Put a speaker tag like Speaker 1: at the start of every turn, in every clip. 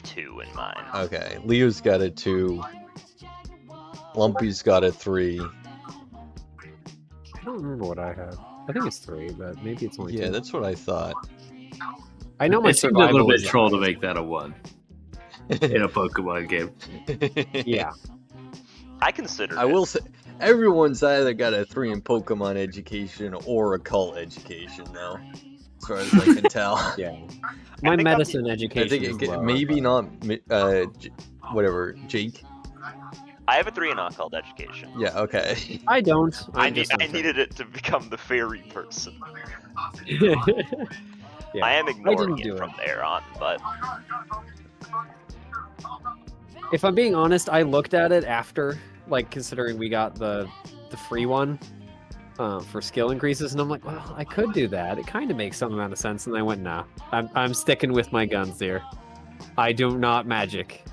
Speaker 1: 2 in mine.
Speaker 2: Okay, Leo's got a 2. Lumpy's got a 3.
Speaker 3: I don't remember what I have. I think it's 3, but maybe it's only 2.
Speaker 2: Yeah, that's what I thought.
Speaker 3: I know my
Speaker 4: It seemed a little
Speaker 3: survival
Speaker 4: bit
Speaker 3: is the
Speaker 4: troll to
Speaker 3: highest.
Speaker 4: make that a 1 in a Pokemon game.
Speaker 3: Yeah.
Speaker 1: I consider
Speaker 2: I will say, everyone's either got a 3 in Pokemon education or occult education, though, as far as I can tell.
Speaker 3: Yeah. My
Speaker 1: think
Speaker 3: medicine
Speaker 2: I
Speaker 3: education
Speaker 2: think
Speaker 3: is
Speaker 2: it,
Speaker 3: low,
Speaker 2: maybe
Speaker 3: but-
Speaker 2: not, whatever, Jake?
Speaker 1: I have a 3 in occult education.
Speaker 2: Yeah, okay.
Speaker 3: I don't.
Speaker 1: I
Speaker 3: I'm just
Speaker 1: needed it to become the fairy person.
Speaker 3: yeah.
Speaker 1: I am ignoring
Speaker 3: do
Speaker 1: it
Speaker 3: it.
Speaker 1: from there on, but
Speaker 3: If I'm being honest, I looked at it after, like, considering we got the free one for skill increases, and I'm like, well, I could do that. It kind of makes some amount of sense, and I went, nah. I'm sticking with my guns here. I do not magic.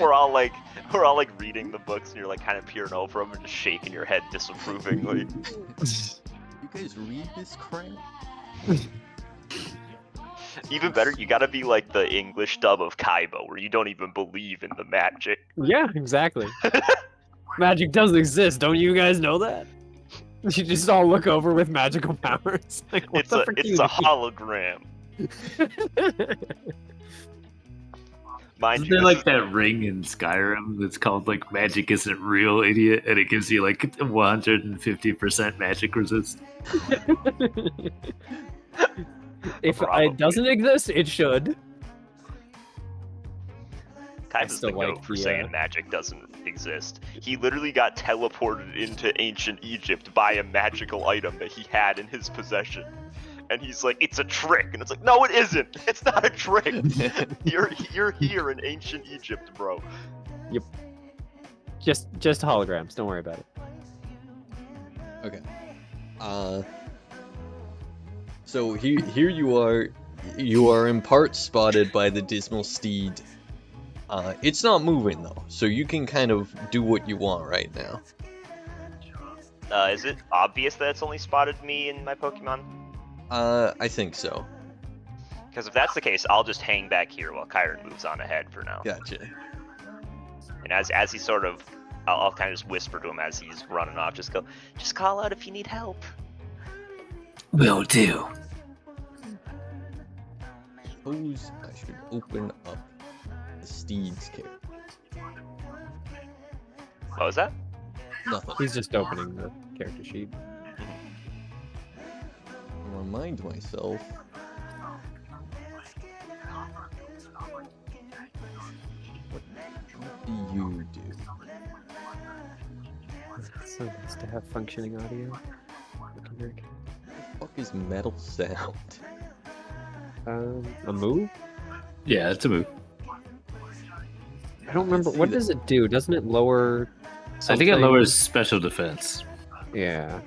Speaker 1: we're all like reading the books, and you're like kind of peering over them and just shaking your head disapprovingly.
Speaker 2: You guys read this crap?
Speaker 1: Even better, you gotta be like the English dub of Kaiba, where you don't even believe in the magic.
Speaker 3: Yeah, exactly. Magic does exist. Don't you guys know that? You just all look over with magical powers. Like, what
Speaker 1: It's
Speaker 3: the
Speaker 1: a
Speaker 3: frick do
Speaker 1: it's
Speaker 3: you
Speaker 1: a hologram.
Speaker 3: mean?
Speaker 1: Mind
Speaker 4: Isn't
Speaker 1: you,
Speaker 4: there like that ring in Skyrim that's called like magic isn't real, idiot, and it gives you like 150% magic resist?
Speaker 3: If
Speaker 1: Probably.
Speaker 3: it doesn't exist, it should.
Speaker 1: Kaiba's
Speaker 3: still
Speaker 1: the
Speaker 3: like
Speaker 1: goat for
Speaker 3: the,
Speaker 1: saying magic doesn't exist. He literally got teleported into ancient Egypt by a magical item that he had in his possession. And he's like, it's a trick. And it's like, no, it isn't. It's not a trick. You're here in ancient Egypt, bro.
Speaker 3: Just holograms. Don't worry about it.
Speaker 2: Okay. So here you are. You are in part spotted by the Dismal Steed. It's not moving though, so you can kind of do what you want right now.
Speaker 1: Is it obvious that it's only spotted me and my Pokemon?
Speaker 2: I think so.
Speaker 1: Because if that's the case, I'll just hang back here while Kyron moves on ahead for now.
Speaker 2: Gotcha.
Speaker 1: And as he sort of, I'll kind of just whisper to him as he's running off, just call out if you need help.
Speaker 4: Will do.
Speaker 2: Suppose I should open up the Steed's character.
Speaker 1: What was that?
Speaker 2: Nothing.
Speaker 3: He's just opening the character sheet.
Speaker 2: I'll remind myself. What do you do?
Speaker 3: So nice to have functioning audio.
Speaker 2: What the fuck is metal sound?
Speaker 3: A move?
Speaker 4: Yeah, it's a move.
Speaker 3: I don't remember.
Speaker 2: see
Speaker 3: What
Speaker 2: that.
Speaker 3: does it do? Doesn't it lower?
Speaker 4: I think it
Speaker 3: something?
Speaker 4: lowers special defense.
Speaker 3: Yeah.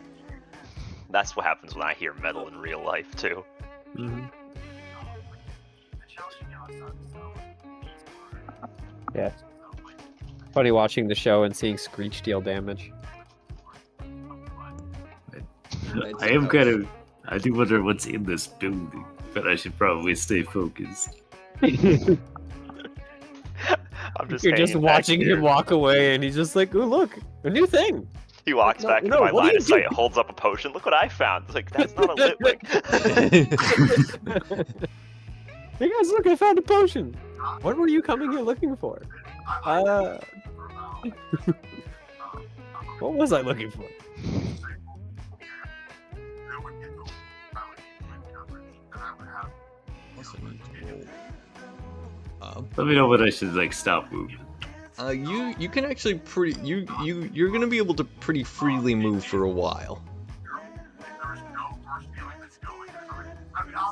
Speaker 1: That's what happens when I hear metal in real life too.
Speaker 3: Mm-hmm. Yeah. Funny watching the show and seeing Screech deal damage.
Speaker 4: I am kind of. I do wonder what's in this building, but I should probably stay focused.
Speaker 1: I'm just
Speaker 3: You're just
Speaker 1: hanging back
Speaker 3: watching
Speaker 1: here.
Speaker 3: him walk away, and he's just like, "Ooh, look, a new thing."
Speaker 1: He walks
Speaker 3: No,
Speaker 1: back into
Speaker 3: no,
Speaker 1: my
Speaker 3: what are
Speaker 1: line
Speaker 3: you
Speaker 1: of sight,
Speaker 3: doing?
Speaker 1: holds up a potion. Look what I found. It's like, that's not a Litwick.
Speaker 3: Hey guys, look, I found a potion. What were you coming here looking for? What was I looking for?
Speaker 2: Also need to roll.
Speaker 4: Let me know when I should like stop moving.
Speaker 2: You can actually you're gonna be able to pretty freely move for a while.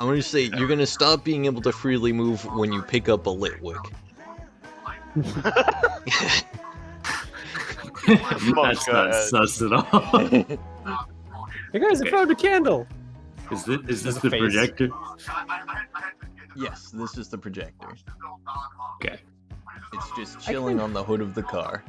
Speaker 2: I'm gonna say you're gonna stop being able to freely move when you pick up a Litwick.
Speaker 4: That's
Speaker 1: go
Speaker 4: not
Speaker 1: ahead.
Speaker 4: sus at all.
Speaker 3: Hey guys,
Speaker 4: Okay.
Speaker 3: I found a candle.
Speaker 4: Is this
Speaker 3: There's a
Speaker 4: the
Speaker 3: face.
Speaker 4: projector?
Speaker 2: Yes, this is the projector.
Speaker 4: Okay.
Speaker 2: It's just chilling on the hood of the car.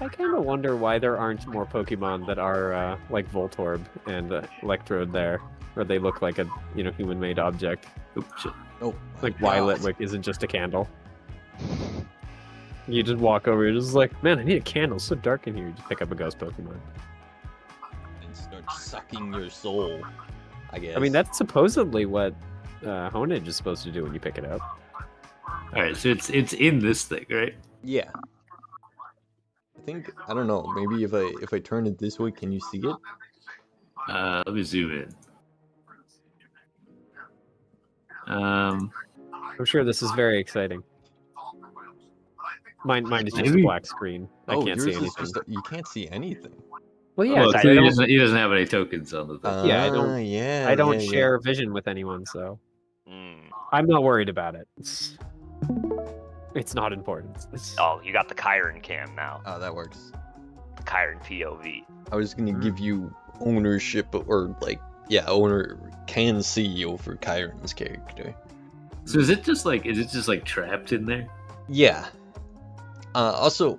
Speaker 3: I kind of wonder why there aren't more Pokemon that are like Voltorb and Electrode there. or they look like a human-made object.
Speaker 4: Oops, shit.
Speaker 2: Oh,
Speaker 3: Like
Speaker 2: my
Speaker 3: Violet
Speaker 2: God.
Speaker 3: Wick isn't just a candle. You just walk over, you're just like, man, I need a candle. It's so dark in here. You just pick up a ghost Pokemon.
Speaker 2: And start sucking your soul, I guess.
Speaker 3: I mean, that's supposedly what Honedge is supposed to do when you pick it up.
Speaker 4: All right, so it's in this thing, right?
Speaker 2: Yeah. I think, I don't know, maybe if I turn it this way, can you see it?
Speaker 4: Let me zoom in.
Speaker 3: I'm sure this is very exciting. Mine is just a
Speaker 4: Maybe.
Speaker 3: black screen. I can't see
Speaker 2: yours
Speaker 3: anything.
Speaker 2: is just you can't see anything.
Speaker 3: Well, yeah,
Speaker 4: well,
Speaker 3: I
Speaker 4: he,
Speaker 3: don't,
Speaker 4: he doesn't have any tokens on the thing.
Speaker 3: Yeah, I don't-
Speaker 2: Yeah,
Speaker 3: I don't
Speaker 2: yeah,
Speaker 3: share vision with anyone, so
Speaker 1: Mm.
Speaker 3: I'm not worried about it. It's not important.
Speaker 1: Oh, you got the Chiron cam now.
Speaker 2: Yeah. Oh, that works.
Speaker 1: The Chiron POV.
Speaker 2: I was gonna give you ownership, or owner can see over Chiron's character.
Speaker 4: So is it just like trapped in there?
Speaker 2: Yeah. Also,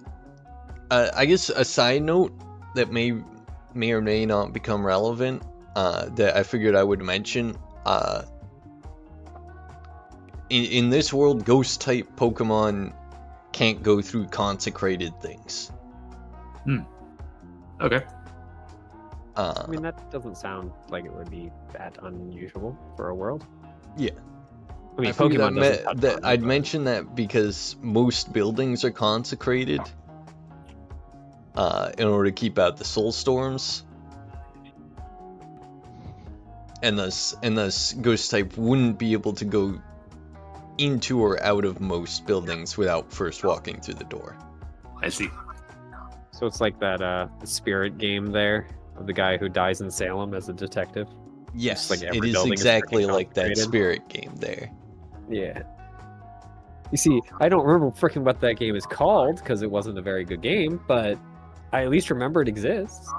Speaker 2: I guess a side note that may or may not become relevant, that I figured I would mention, in this world, ghost type Pokemon can't go through consecrated things.
Speaker 4: Okay.
Speaker 3: I mean, that doesn't sound like it would be that unusual for a world.
Speaker 2: Yeah.
Speaker 3: I mean,
Speaker 2: figured
Speaker 3: Pokemon doesn't touch
Speaker 2: that
Speaker 3: on it,
Speaker 2: I'd
Speaker 3: but-
Speaker 2: mention that because most buildings are consecrated in order to keep out the soul storms, and thus ghost type wouldn't be able to go into or out of most buildings without first walking through the door.
Speaker 4: I see.
Speaker 3: So it's like that spirit game there of the guy who dies in Salem as a detective.
Speaker 2: Yes,
Speaker 3: like every
Speaker 2: it is
Speaker 3: building is
Speaker 2: exactly
Speaker 3: freaking
Speaker 2: like that
Speaker 3: consecrated.
Speaker 2: spirit game there.
Speaker 3: Yeah. You see, I don't remember freaking what that game is called because it wasn't a very good game, but I at least remember it exists.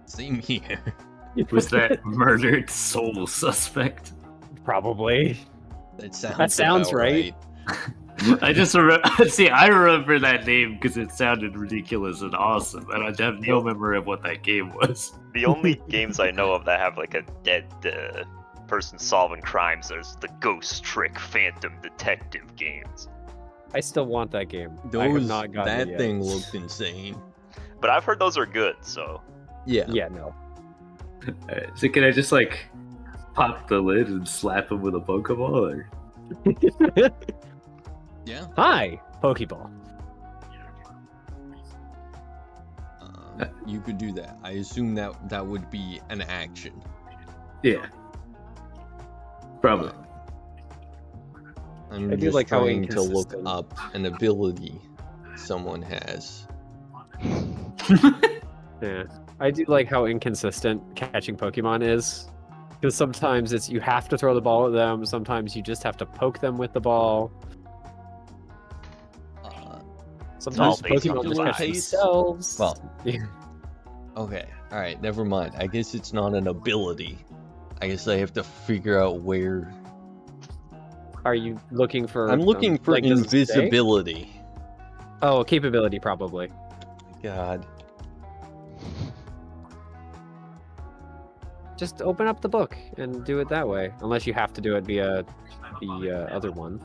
Speaker 2: Same here.
Speaker 4: Was that murdered soul suspect?
Speaker 3: Probably?
Speaker 2: That sounds
Speaker 3: sounds
Speaker 2: about
Speaker 3: right.
Speaker 4: I just remember. See, I remember that name because it sounded ridiculous and awesome, and I have no memory of what that game was.
Speaker 1: The only games I know of that have like a dead person solving crimes, there's the Ghost Trick Phantom Detective games.
Speaker 3: I still want that game. I have not gotten it
Speaker 2: That
Speaker 3: yet.
Speaker 2: thing looked insane.
Speaker 1: But I've heard those are good, so.
Speaker 2: Yeah.
Speaker 3: Yeah, no.
Speaker 4: Alright, so can I just like pop the lid and slap him with a Pokeball? Or...
Speaker 2: Yeah.
Speaker 3: Hi, Pokeball.
Speaker 2: You could do that. I assume that would be an action.
Speaker 4: Yeah, probably.
Speaker 2: I'm
Speaker 3: I do
Speaker 2: just
Speaker 3: like how
Speaker 2: trying to look
Speaker 3: inconsistent.
Speaker 2: up an ability someone has.
Speaker 3: Yeah, I do like how inconsistent catching Pokemon is. Because sometimes it's you have to throw the ball at them. Sometimes you just have to poke them with the ball. Sometimes
Speaker 1: all based on
Speaker 3: Pokemon just
Speaker 1: the
Speaker 3: catch
Speaker 2: pace.
Speaker 3: themselves.
Speaker 2: Well.
Speaker 3: Yeah.
Speaker 2: Okay, alright, never mind. I guess it's not an ability. I guess I have to figure out where.
Speaker 3: Are you looking for?
Speaker 2: I'm looking for
Speaker 3: like, does it say?
Speaker 2: invisibility.
Speaker 3: Oh, a capability probably.
Speaker 2: God.
Speaker 3: Just open up the book and do it that way. Unless you have to do it via the other one.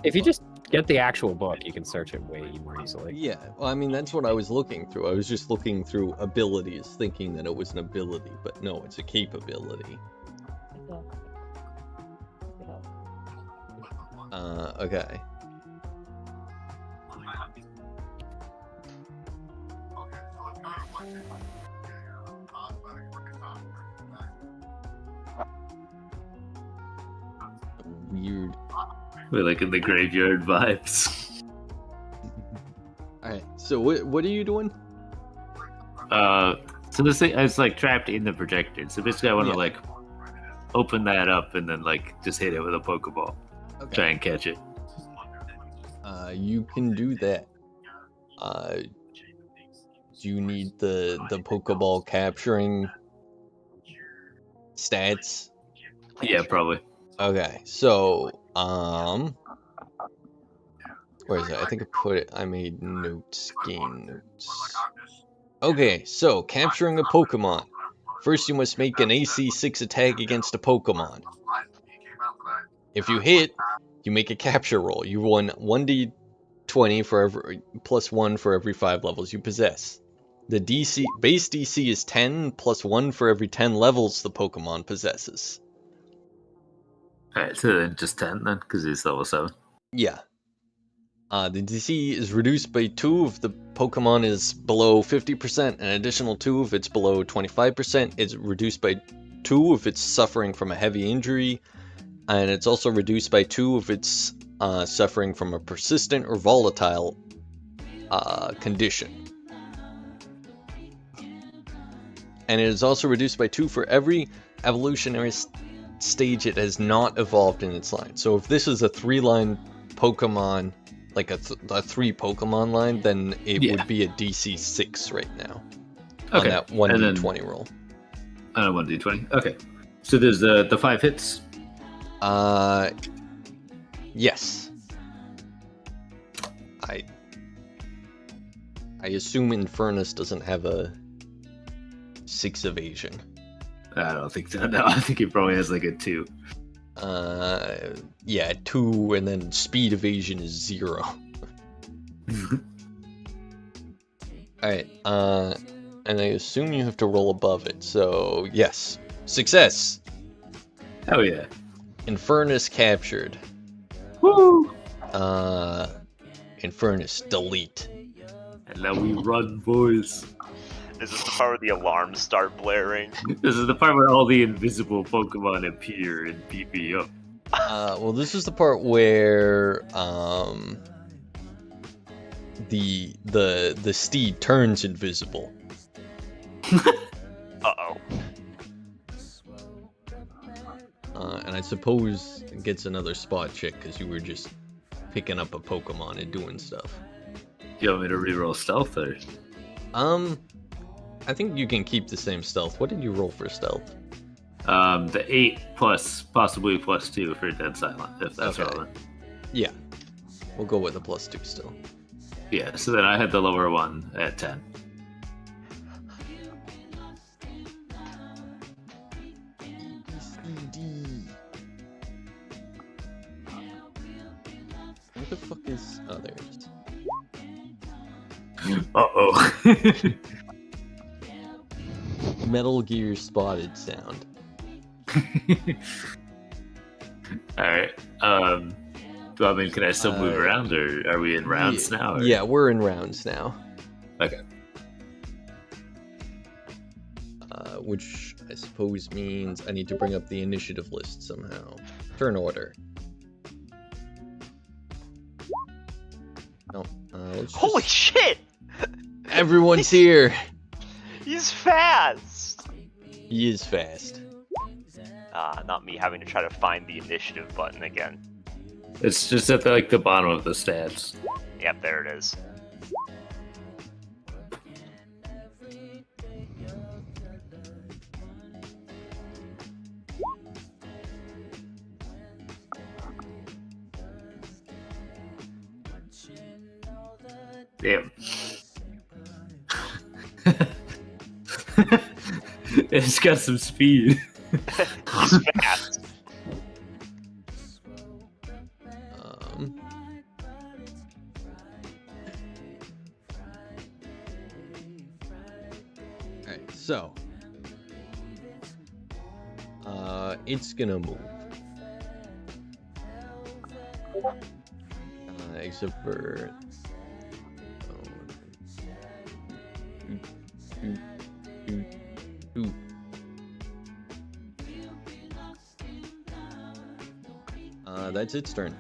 Speaker 3: If you just get the actual book, you can search it way more easily.
Speaker 2: Yeah, well, I mean, that's what I was looking through. I was just looking through abilities, thinking that it was an ability, but no, it's a capability. Okay. Weird.
Speaker 4: We're like in the graveyard vibes.
Speaker 2: Alright, so what are you doing?
Speaker 4: So this thing is like trapped in the projector. So basically, I want to
Speaker 2: Yeah.
Speaker 4: like open that up and then like just hit it with a Pokeball, try and catch it.
Speaker 2: You can do that. Do you need the Pokeball capturing stats?
Speaker 4: Yeah, probably.
Speaker 2: Okay, so where is it? I think I made notes, game notes. Okay, so capturing a Pokemon. First, you must make an AC 6 attack against a Pokemon. If you hit, you make a capture roll. You won 1d20 for every plus 1 for every 5 levels you possess. The base DC is 10 plus 1 for every 10 levels the Pokemon possesses.
Speaker 4: Alright, so then just 10 then, because he's level 7.
Speaker 2: Yeah. The DC is reduced by 2 if the Pokemon is below 50%, an additional 2 if it's below 25%. It's reduced by 2 if it's suffering from a heavy injury, and it's also reduced by 2 if it's suffering from a persistent or volatile condition. And it is also reduced by 2 for every evolutionary stage it has not evolved in its line. So if this is a 3-line Pokemon, like a 3 Pokemon line, then it would be a DC 6 right now.
Speaker 4: Okay.
Speaker 2: On that 1d20 roll.
Speaker 4: On a 1d20. Okay. So there's the 5 hits.
Speaker 2: Yes. I assume Infernus doesn't have a 6 evasion.
Speaker 4: I don't think so. No, I think he probably has like a 2.
Speaker 2: Yeah, 2, and then speed evasion is 0. Alright, and I assume you have to roll above it, so yes. Success!
Speaker 4: Oh yeah.
Speaker 2: Infernus captured.
Speaker 4: Woo!
Speaker 2: Infernus delete.
Speaker 4: And now we run, boys.
Speaker 1: Is this the part where the alarms start blaring?
Speaker 4: This is the part where all the invisible Pokemon appear and beat me up.
Speaker 2: Well, this is the part where the steed turns invisible.
Speaker 1: Uh-oh.
Speaker 2: And I suppose it gets another spot check because you were just picking up a Pokemon and doing stuff.
Speaker 4: You want me to reroll stealth or?
Speaker 2: I think you can keep the same stealth. What did you roll for stealth?
Speaker 4: The 8 plus possibly plus 2 for dead silent, if that's
Speaker 2: Okay.
Speaker 4: relevant.
Speaker 2: Yeah. We'll go with a plus 2 still.
Speaker 4: Yeah, so then I had the lower one at 10.
Speaker 2: What the fuck is... Oh, there it is.
Speaker 4: Uh-oh.
Speaker 2: Metal Gear Spotted sound.
Speaker 4: Alright. I mean, can I still move around, or are we in rounds now? Or?
Speaker 2: Yeah, we're in rounds now.
Speaker 4: Okay.
Speaker 2: Which I suppose means I need to bring up the initiative list somehow. Turn order. No. Let's
Speaker 1: Holy
Speaker 2: just...
Speaker 1: shit!
Speaker 2: Everyone's here!
Speaker 1: He's fast!
Speaker 2: He is fast.
Speaker 1: Not me having to try to find the initiative button again.
Speaker 4: It's just at the bottom of the stats.
Speaker 1: Yep, there it is.
Speaker 4: Damn. It's got some speed.
Speaker 1: He's fast.
Speaker 2: Alright, so it's gonna move. Except for that's its turn.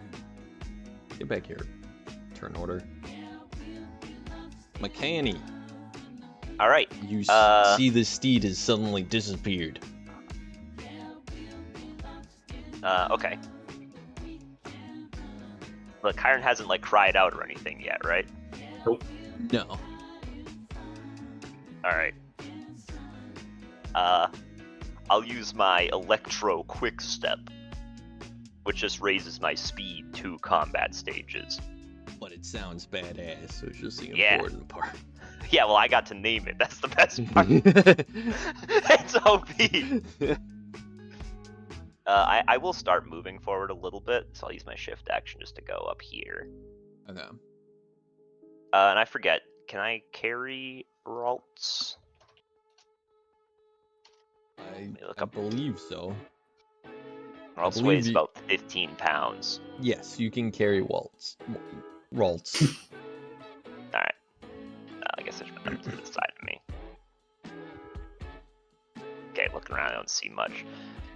Speaker 2: Get back here. Turn order. McCanny.
Speaker 1: Alright.
Speaker 2: You see the steed has suddenly disappeared.
Speaker 1: Okay. Look, Chiron hasn't, cried out or anything yet, right?
Speaker 2: No.
Speaker 1: Alright. I'll use my Electro Quick Step, which just raises my speed 2 combat stages.
Speaker 2: But it sounds badass, so it's just the
Speaker 1: Yeah.
Speaker 2: important part.
Speaker 1: Yeah, well, I got to name it. That's the best part. It's OP. I will start moving forward a little bit, so I'll use my shift action just to go up here.
Speaker 2: Okay.
Speaker 1: And I forget, can I carry Ralts?
Speaker 2: I
Speaker 1: look up.
Speaker 2: believe so.
Speaker 1: Ralts
Speaker 2: believe
Speaker 1: weighs
Speaker 2: you-
Speaker 1: about 15 pounds.
Speaker 2: Yes, you can carry Ralts.
Speaker 1: Alright. I guess I should put it to the side of me. Okay, looking around, I don't see much.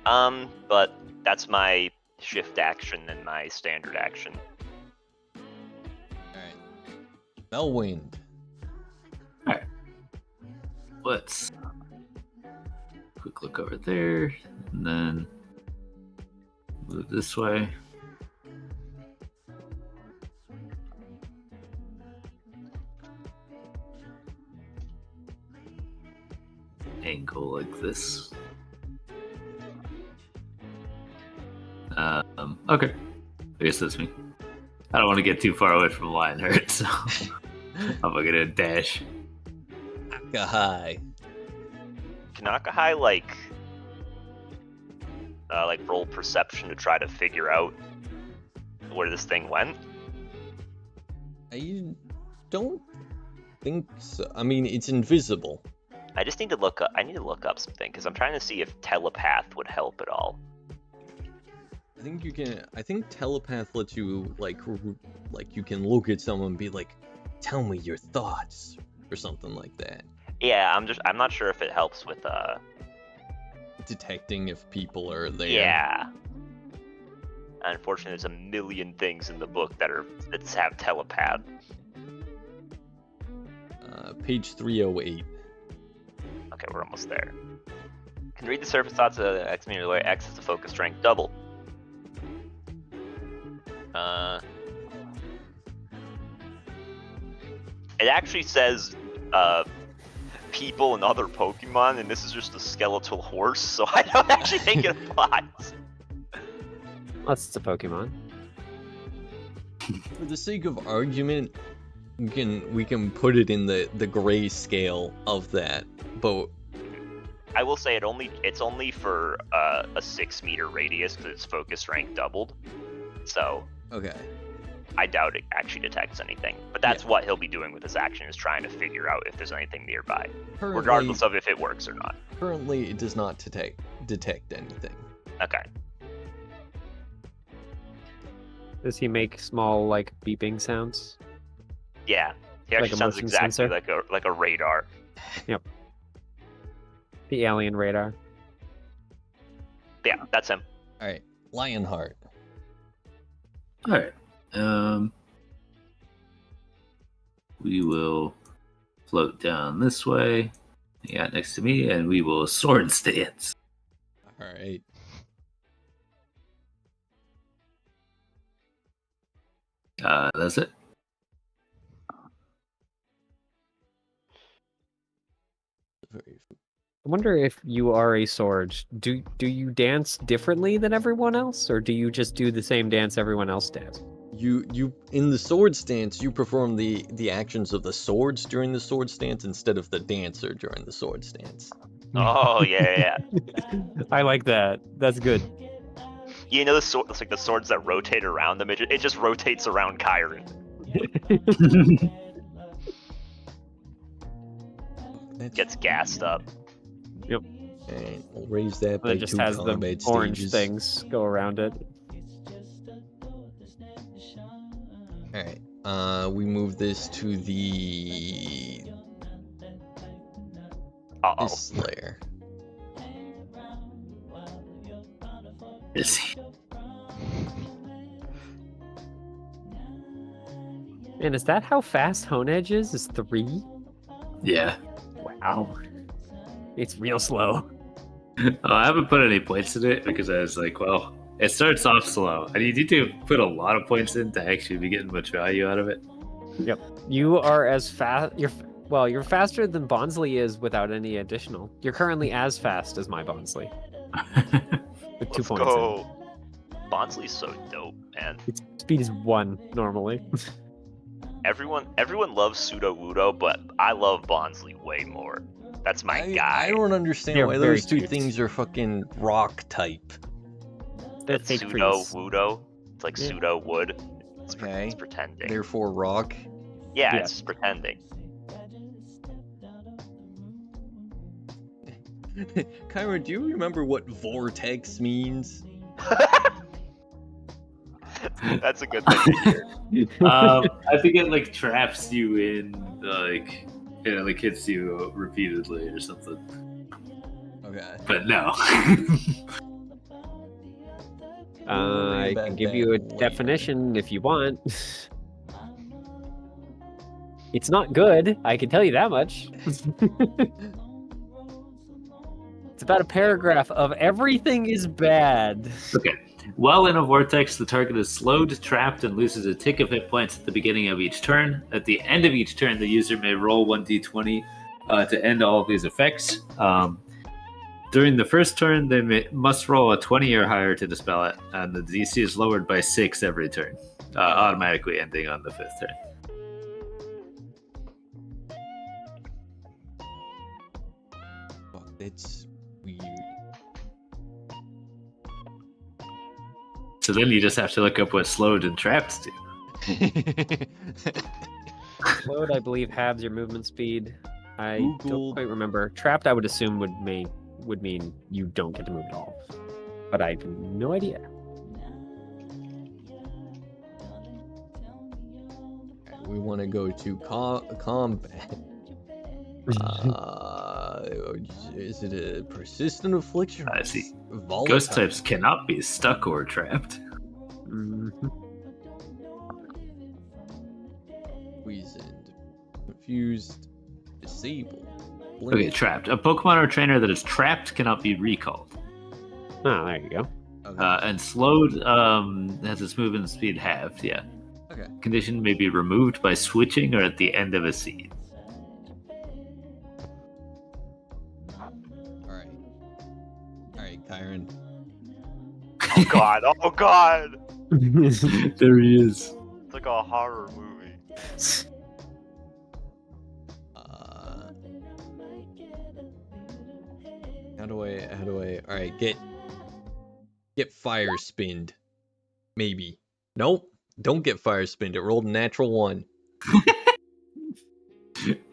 Speaker 1: But that's my shift action and my standard action.
Speaker 2: Alright. Melwind.
Speaker 4: Let's quick look over there, and then move this way. Angle like this. Okay. I guess that's me. I don't want to get too far away from Lionheart, so I'm gonna dash.
Speaker 2: Akahai.
Speaker 1: Can Akahai like roll perception to try to figure out where this thing went?
Speaker 2: I don't think so. I mean, it's invisible.
Speaker 1: I just need to look up. I need to look up something because I'm trying to see if telepath would help at all.
Speaker 2: I think you can. I think telepath lets you like you can look at someone and be like, "Tell me your thoughts," or something like that.
Speaker 1: Yeah, I'm not sure if it helps with
Speaker 2: Detecting if people are there.
Speaker 1: Yeah. Unfortunately, there's a million things in the book that have telepath.
Speaker 2: Page 308.
Speaker 1: Okay, we're almost there. Can read the surface thoughts of X meter where X is the focus strength double. It actually says people and other Pokemon, and this is just a skeletal horse, so I don't actually think it applies.
Speaker 3: Unless it's a Pokemon.
Speaker 2: For the sake of argument, we can put it in the gray scale of that, but
Speaker 1: I will say it's only for a 6-meter radius because its focus rank doubled. So
Speaker 2: okay.
Speaker 1: I doubt it actually detects anything. But that's what he'll be doing with his action, is trying to figure out if there's anything nearby, regardless of if it works or not.
Speaker 2: Currently, it does not detect anything.
Speaker 1: Okay.
Speaker 3: Does he make small like beeping sounds?
Speaker 1: Yeah. He
Speaker 3: Like
Speaker 1: actually
Speaker 3: a
Speaker 1: sounds
Speaker 3: motion
Speaker 1: exactly
Speaker 3: sensor?
Speaker 1: like a radar.
Speaker 3: The alien radar.
Speaker 1: Yeah, that's him.
Speaker 2: All right, Lionheart.
Speaker 4: All right. We will float down this way. Hang out next to me, and we will sword stance.
Speaker 2: All right.
Speaker 4: That's it.
Speaker 3: I wonder if you are a sword. Do you dance differently than everyone else, or do you just do the same dance everyone else does?
Speaker 2: You in the sword stance, you perform the actions of the swords during the sword stance instead of the dancer during the sword stance.
Speaker 1: Oh yeah.
Speaker 3: I like that. That's good.
Speaker 1: You know, it's like the swords that rotate around them. It just rotates around Kyron. Gets gassed up.
Speaker 2: And we'll raise that by
Speaker 3: It just
Speaker 2: 2
Speaker 3: has the
Speaker 2: combat
Speaker 3: orange
Speaker 2: stages.
Speaker 3: things go around it.
Speaker 2: All right. We move this to the
Speaker 1: Uh-oh.
Speaker 2: this layer.
Speaker 4: Is he?
Speaker 3: And is that how fast Honedge is? Is 3?
Speaker 4: Yeah.
Speaker 3: Wow. It's real slow.
Speaker 4: I haven't put any points in it because I was like, well, it starts off slow, and you need to put a lot of points in to actually be getting much value out of it.
Speaker 3: You are as fast. You're faster than Bonsly is without any additional. You're currently as fast as my Bonsly with 2
Speaker 1: Let's
Speaker 3: points.
Speaker 1: go. Bonsly's so dope, man.
Speaker 3: Its speed is 1 normally.
Speaker 1: everyone loves Pseudo Wudo, but I love Bonsly way more. That's my guy.
Speaker 2: I don't understand
Speaker 3: They're
Speaker 2: why
Speaker 3: very
Speaker 2: those two
Speaker 3: cute.
Speaker 2: things are fucking rock type.
Speaker 3: They're
Speaker 1: It's
Speaker 3: fake
Speaker 1: Pseudo
Speaker 3: trees.
Speaker 1: Wudo. It's like
Speaker 3: Yeah.
Speaker 1: pseudo wood.
Speaker 2: Okay.
Speaker 1: It's pretending.
Speaker 2: Therefore, rock.
Speaker 1: Yeah,
Speaker 3: Yeah.
Speaker 1: it's just pretending.
Speaker 2: Kyra, do you remember what vortex means?
Speaker 1: That's a good thing to hear.
Speaker 4: I think it like traps you in, like, it like hits you repeatedly or something.
Speaker 2: Okay.
Speaker 4: But no.
Speaker 3: I can give you a definition if you want. It's not good, I can tell you that much. It's about a paragraph of everything is bad.
Speaker 4: Okay. While in a vortex, the target is slowed, trapped, and loses a tick of hit points at the beginning of each turn. At the end of each turn, the user may roll 1d20 to end all of these effects. During the first turn, they must roll a 20 or higher to dispel it, and the DC is lowered by 6 every turn, automatically ending on the 5th turn.
Speaker 2: Fuck, that's weird.
Speaker 4: So then you just have to look up what slowed and trapped do.
Speaker 3: Slowed, I believe, halves your movement speed. I
Speaker 2: Googled-
Speaker 3: don't quite remember. Trapped, I would assume would mean you don't get to move at all. But I have no idea.
Speaker 2: We want to go to combat. Is it a persistent affliction?
Speaker 4: I see.
Speaker 2: Volatile?
Speaker 4: Ghost types cannot be stuck or trapped.
Speaker 3: Mhm.
Speaker 2: Poisoned, confused, disabled.
Speaker 4: Okay, trapped. A Pokemon or trainer that is trapped cannot be recalled.
Speaker 3: Oh, there you go.
Speaker 2: Okay.
Speaker 4: And slowed has its movement speed halved, yeah.
Speaker 2: Okay.
Speaker 4: Condition may be removed by switching or at the end of a scene.
Speaker 2: Alright, Kyron.
Speaker 1: Oh god, oh god!
Speaker 4: There he is.
Speaker 1: It's like a horror movie.
Speaker 2: How do I, alright, get fire spinned. Maybe. Nope. Don't get fire spinned. It rolled a natural 1.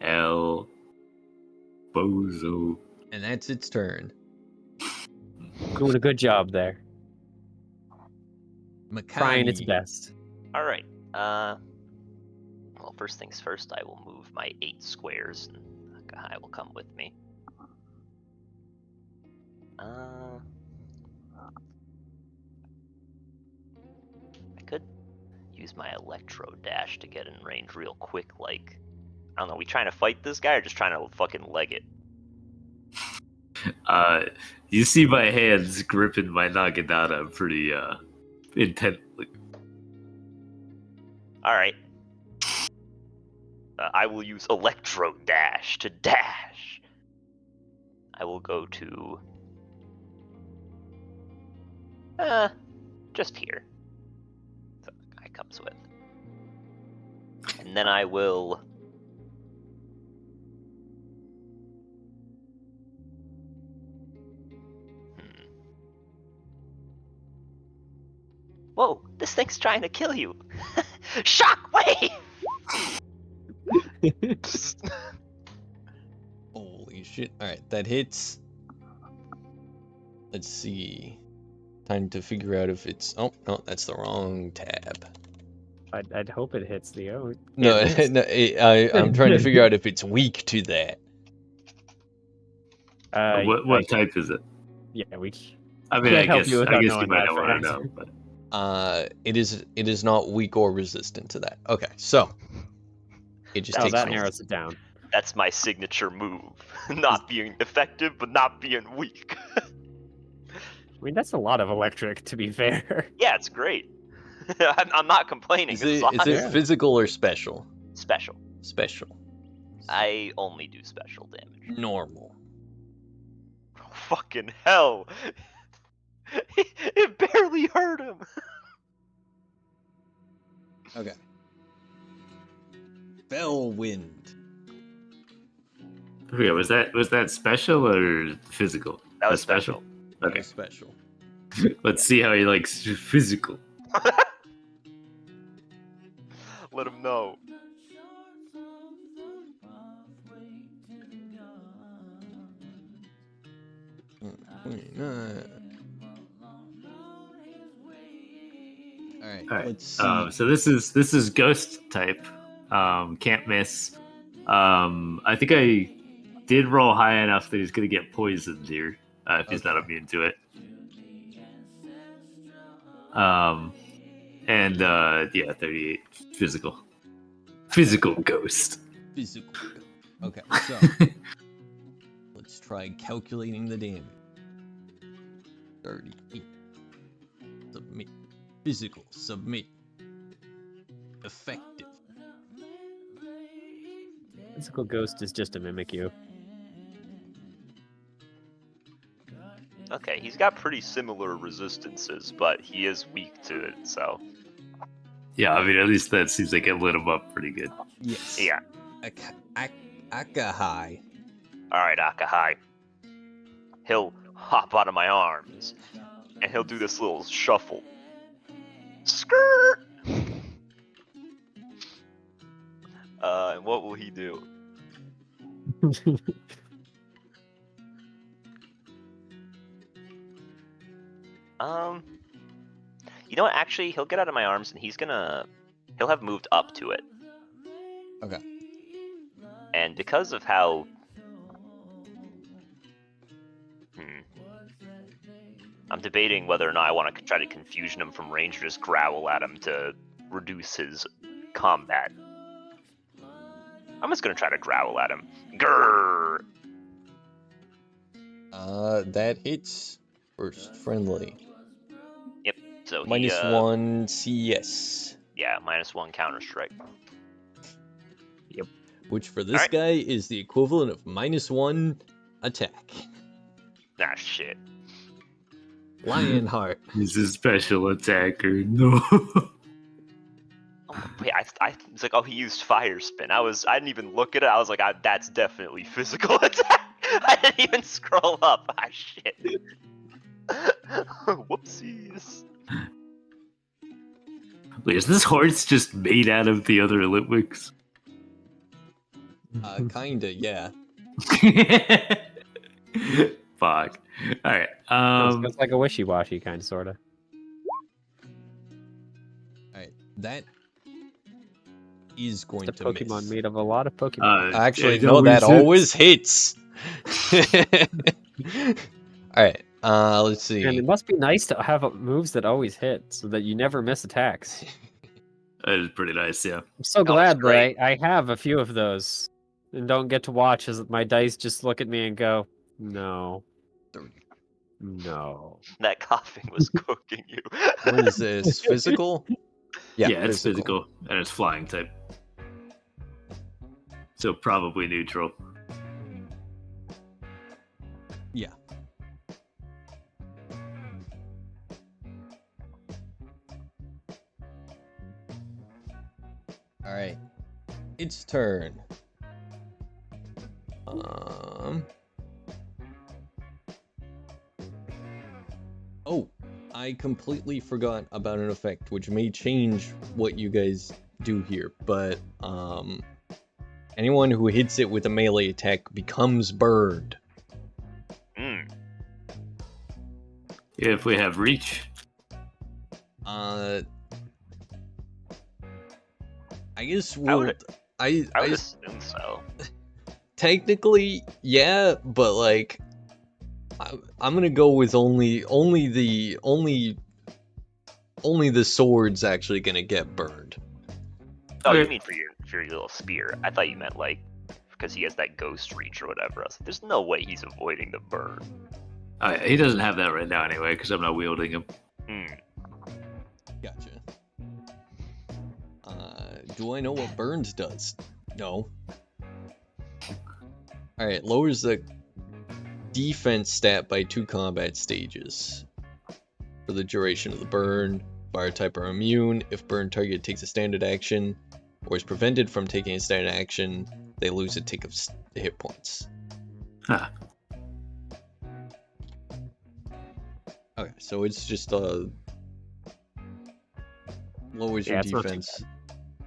Speaker 4: El Bozo.
Speaker 2: And that's its turn.
Speaker 3: Doing a good job there. Trying its
Speaker 2: Makani.
Speaker 3: best.
Speaker 1: Alright, well, first things first, I will move my 8 squares, and Kai will come with me. I could use my Electro Dash to get in range real quick, like, I don't know, we trying to fight this guy or just trying to fucking leg it?
Speaker 4: You see my hands gripping my Naginata pretty intently.
Speaker 1: Alright. I will use Electro Dash to dash. I will go to... just here. So the guy comes with. And then I will... Whoa, this thing's trying to kill you! Shockwave!
Speaker 2: Holy shit. Alright, that hits. Let's see. Time to figure out if it's... Oh, no, that's the wrong tab.
Speaker 3: I'd hope it hits the O.
Speaker 2: No,
Speaker 3: Yeah, it is.
Speaker 2: no I'm trying to figure out if it's weak to that.
Speaker 4: What type is it?
Speaker 3: Yeah, we.
Speaker 4: I mean,
Speaker 3: Can't
Speaker 4: I
Speaker 3: help
Speaker 4: guess
Speaker 3: you
Speaker 4: you
Speaker 3: without
Speaker 4: might
Speaker 3: knowing
Speaker 4: not
Speaker 3: that
Speaker 4: want to
Speaker 3: fact.
Speaker 4: know, but
Speaker 2: It is not weak or resistant to that. Okay, so it just
Speaker 3: Oh,
Speaker 2: takes
Speaker 3: that
Speaker 2: me-
Speaker 3: narrows it down.
Speaker 1: That's my signature move. Not being effective, but not being weak.
Speaker 3: I mean, that's a lot of electric, to be fair.
Speaker 1: Yeah, it's great. I'm not complaining.
Speaker 2: Is
Speaker 1: It's
Speaker 2: it
Speaker 1: awesome.
Speaker 2: physical or special?
Speaker 1: Special.
Speaker 2: Special.
Speaker 1: I only do special damage.
Speaker 2: Normal.
Speaker 1: Fucking hell. It barely hurt him.
Speaker 2: Okay. Fell Wind.
Speaker 4: Okay, was that special or physical?
Speaker 1: That was
Speaker 4: That's special.
Speaker 1: special.
Speaker 2: That
Speaker 4: Okay,
Speaker 2: was special.
Speaker 4: let's see how he likes physical.
Speaker 1: Let him know.
Speaker 2: Alright,
Speaker 4: All right.
Speaker 2: let's see.
Speaker 4: So this is ghost type. Can't miss. I think I did roll high enough that he's gonna get poisoned here if he's not
Speaker 2: Okay.
Speaker 4: immune to it. And yeah, 38 physical. Physical ghost.
Speaker 2: Physical. Okay, so let's try calculating the damage. 38. Submit. Physical. Submit. Effective.
Speaker 3: Physical ghost is just to mimic you.
Speaker 1: Okay, he's got pretty similar resistances, but he is weak to it, so
Speaker 4: Yeah, I mean at least that seems like it lit him up pretty good.
Speaker 2: Yes.
Speaker 1: yeah.
Speaker 2: Akahai.
Speaker 1: Alright, Akahai. He'll hop out of my arms, and he'll do this little shuffle. Skirt! And what will he do? You know what? Actually, he'll get out of my arms, and he'll have moved up to it.
Speaker 2: Okay.
Speaker 1: And because of how... I'm debating whether or not I want to try to confusion him from range or just growl at him to reduce his combat. I'm just going to try to growl at him. Grrr!
Speaker 2: That hits. First friendly.
Speaker 1: So
Speaker 2: Minus
Speaker 1: he,
Speaker 2: 1 CS.
Speaker 1: Yeah, -1 counter strike.
Speaker 2: Which for this
Speaker 1: Alright.
Speaker 2: guy is the equivalent of -1 attack.
Speaker 1: Ah, shit.
Speaker 2: Lionheart.
Speaker 4: He's a special attacker. No.
Speaker 1: Oh, wait, I it's like, oh, he used fire spin. I didn't even look at it. I was like, that's definitely physical attack. I didn't even scroll up. Ah, shit. Whoopsies.
Speaker 4: Wait, is this horse just made out of the other Litwicks?
Speaker 2: Kinda, yeah.
Speaker 4: Fuck. Alright.
Speaker 3: It's like a wishy-washy kind of, sort of.
Speaker 2: Alright, that is going
Speaker 3: It's a
Speaker 2: to
Speaker 3: Pokemon
Speaker 2: miss.
Speaker 3: made of a lot of Pokemon.
Speaker 2: Actually,
Speaker 4: it
Speaker 2: no, that
Speaker 4: always
Speaker 2: always hits. Alright, let's see.
Speaker 3: And it must be nice to have moves that always hit, so that you never miss attacks.
Speaker 4: That is pretty nice, yeah.
Speaker 3: I'm so
Speaker 1: That was
Speaker 3: glad that
Speaker 1: great.
Speaker 3: I have a few of those, and don't get to watch as my dice just look at me and go, no. No.
Speaker 1: That coughing was cooking you.
Speaker 2: What is this? Physical?
Speaker 4: Yeah, it's physical and it's flying type. So probably neutral.
Speaker 2: Yeah. Alright. Its turn. Oh, I completely forgot about an effect which may change what you guys do here, but anyone who hits it with a melee attack becomes burned.
Speaker 4: If we have reach.
Speaker 2: I guess
Speaker 1: I
Speaker 2: we'll.
Speaker 1: would
Speaker 2: I
Speaker 1: assume so.
Speaker 2: technically, yeah, but like, I'm gonna go with only the sword's actually gonna get burned.
Speaker 1: Oh, you
Speaker 4: Okay.
Speaker 1: mean for your little spear? I thought you meant like because he has that ghost reach or whatever. I was like, there's no way he's avoiding the burn.
Speaker 4: He doesn't have that right now anyway, because I'm not wielding him.
Speaker 2: Gotcha. Do I know what burns does? No. Alright, lowers the defense stat by 2 combat stages. For the duration of the burn, fire type are immune. If burn target takes a standard action, or is prevented from taking a standard action, they lose a tick of hit points.
Speaker 4: Huh.
Speaker 2: Okay, so it's just lowers your
Speaker 3: Yeah, it's not too
Speaker 2: defense.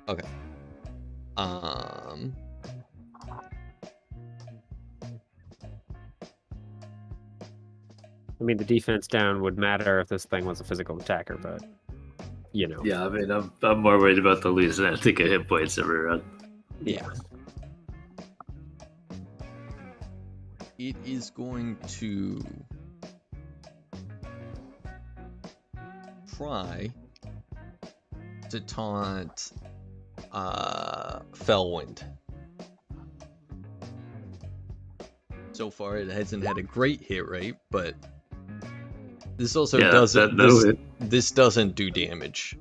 Speaker 2: Okay.
Speaker 3: I mean, the defense down would matter if this thing was a physical attacker, but you know.
Speaker 4: Yeah, I mean, I'm more worried about the losing that tick of hit points every run.
Speaker 3: Yeah.
Speaker 2: It is going to try to taunt Felwind. So far, it hasn't had a great hit rate, but this also doesn't. This doesn't do damage.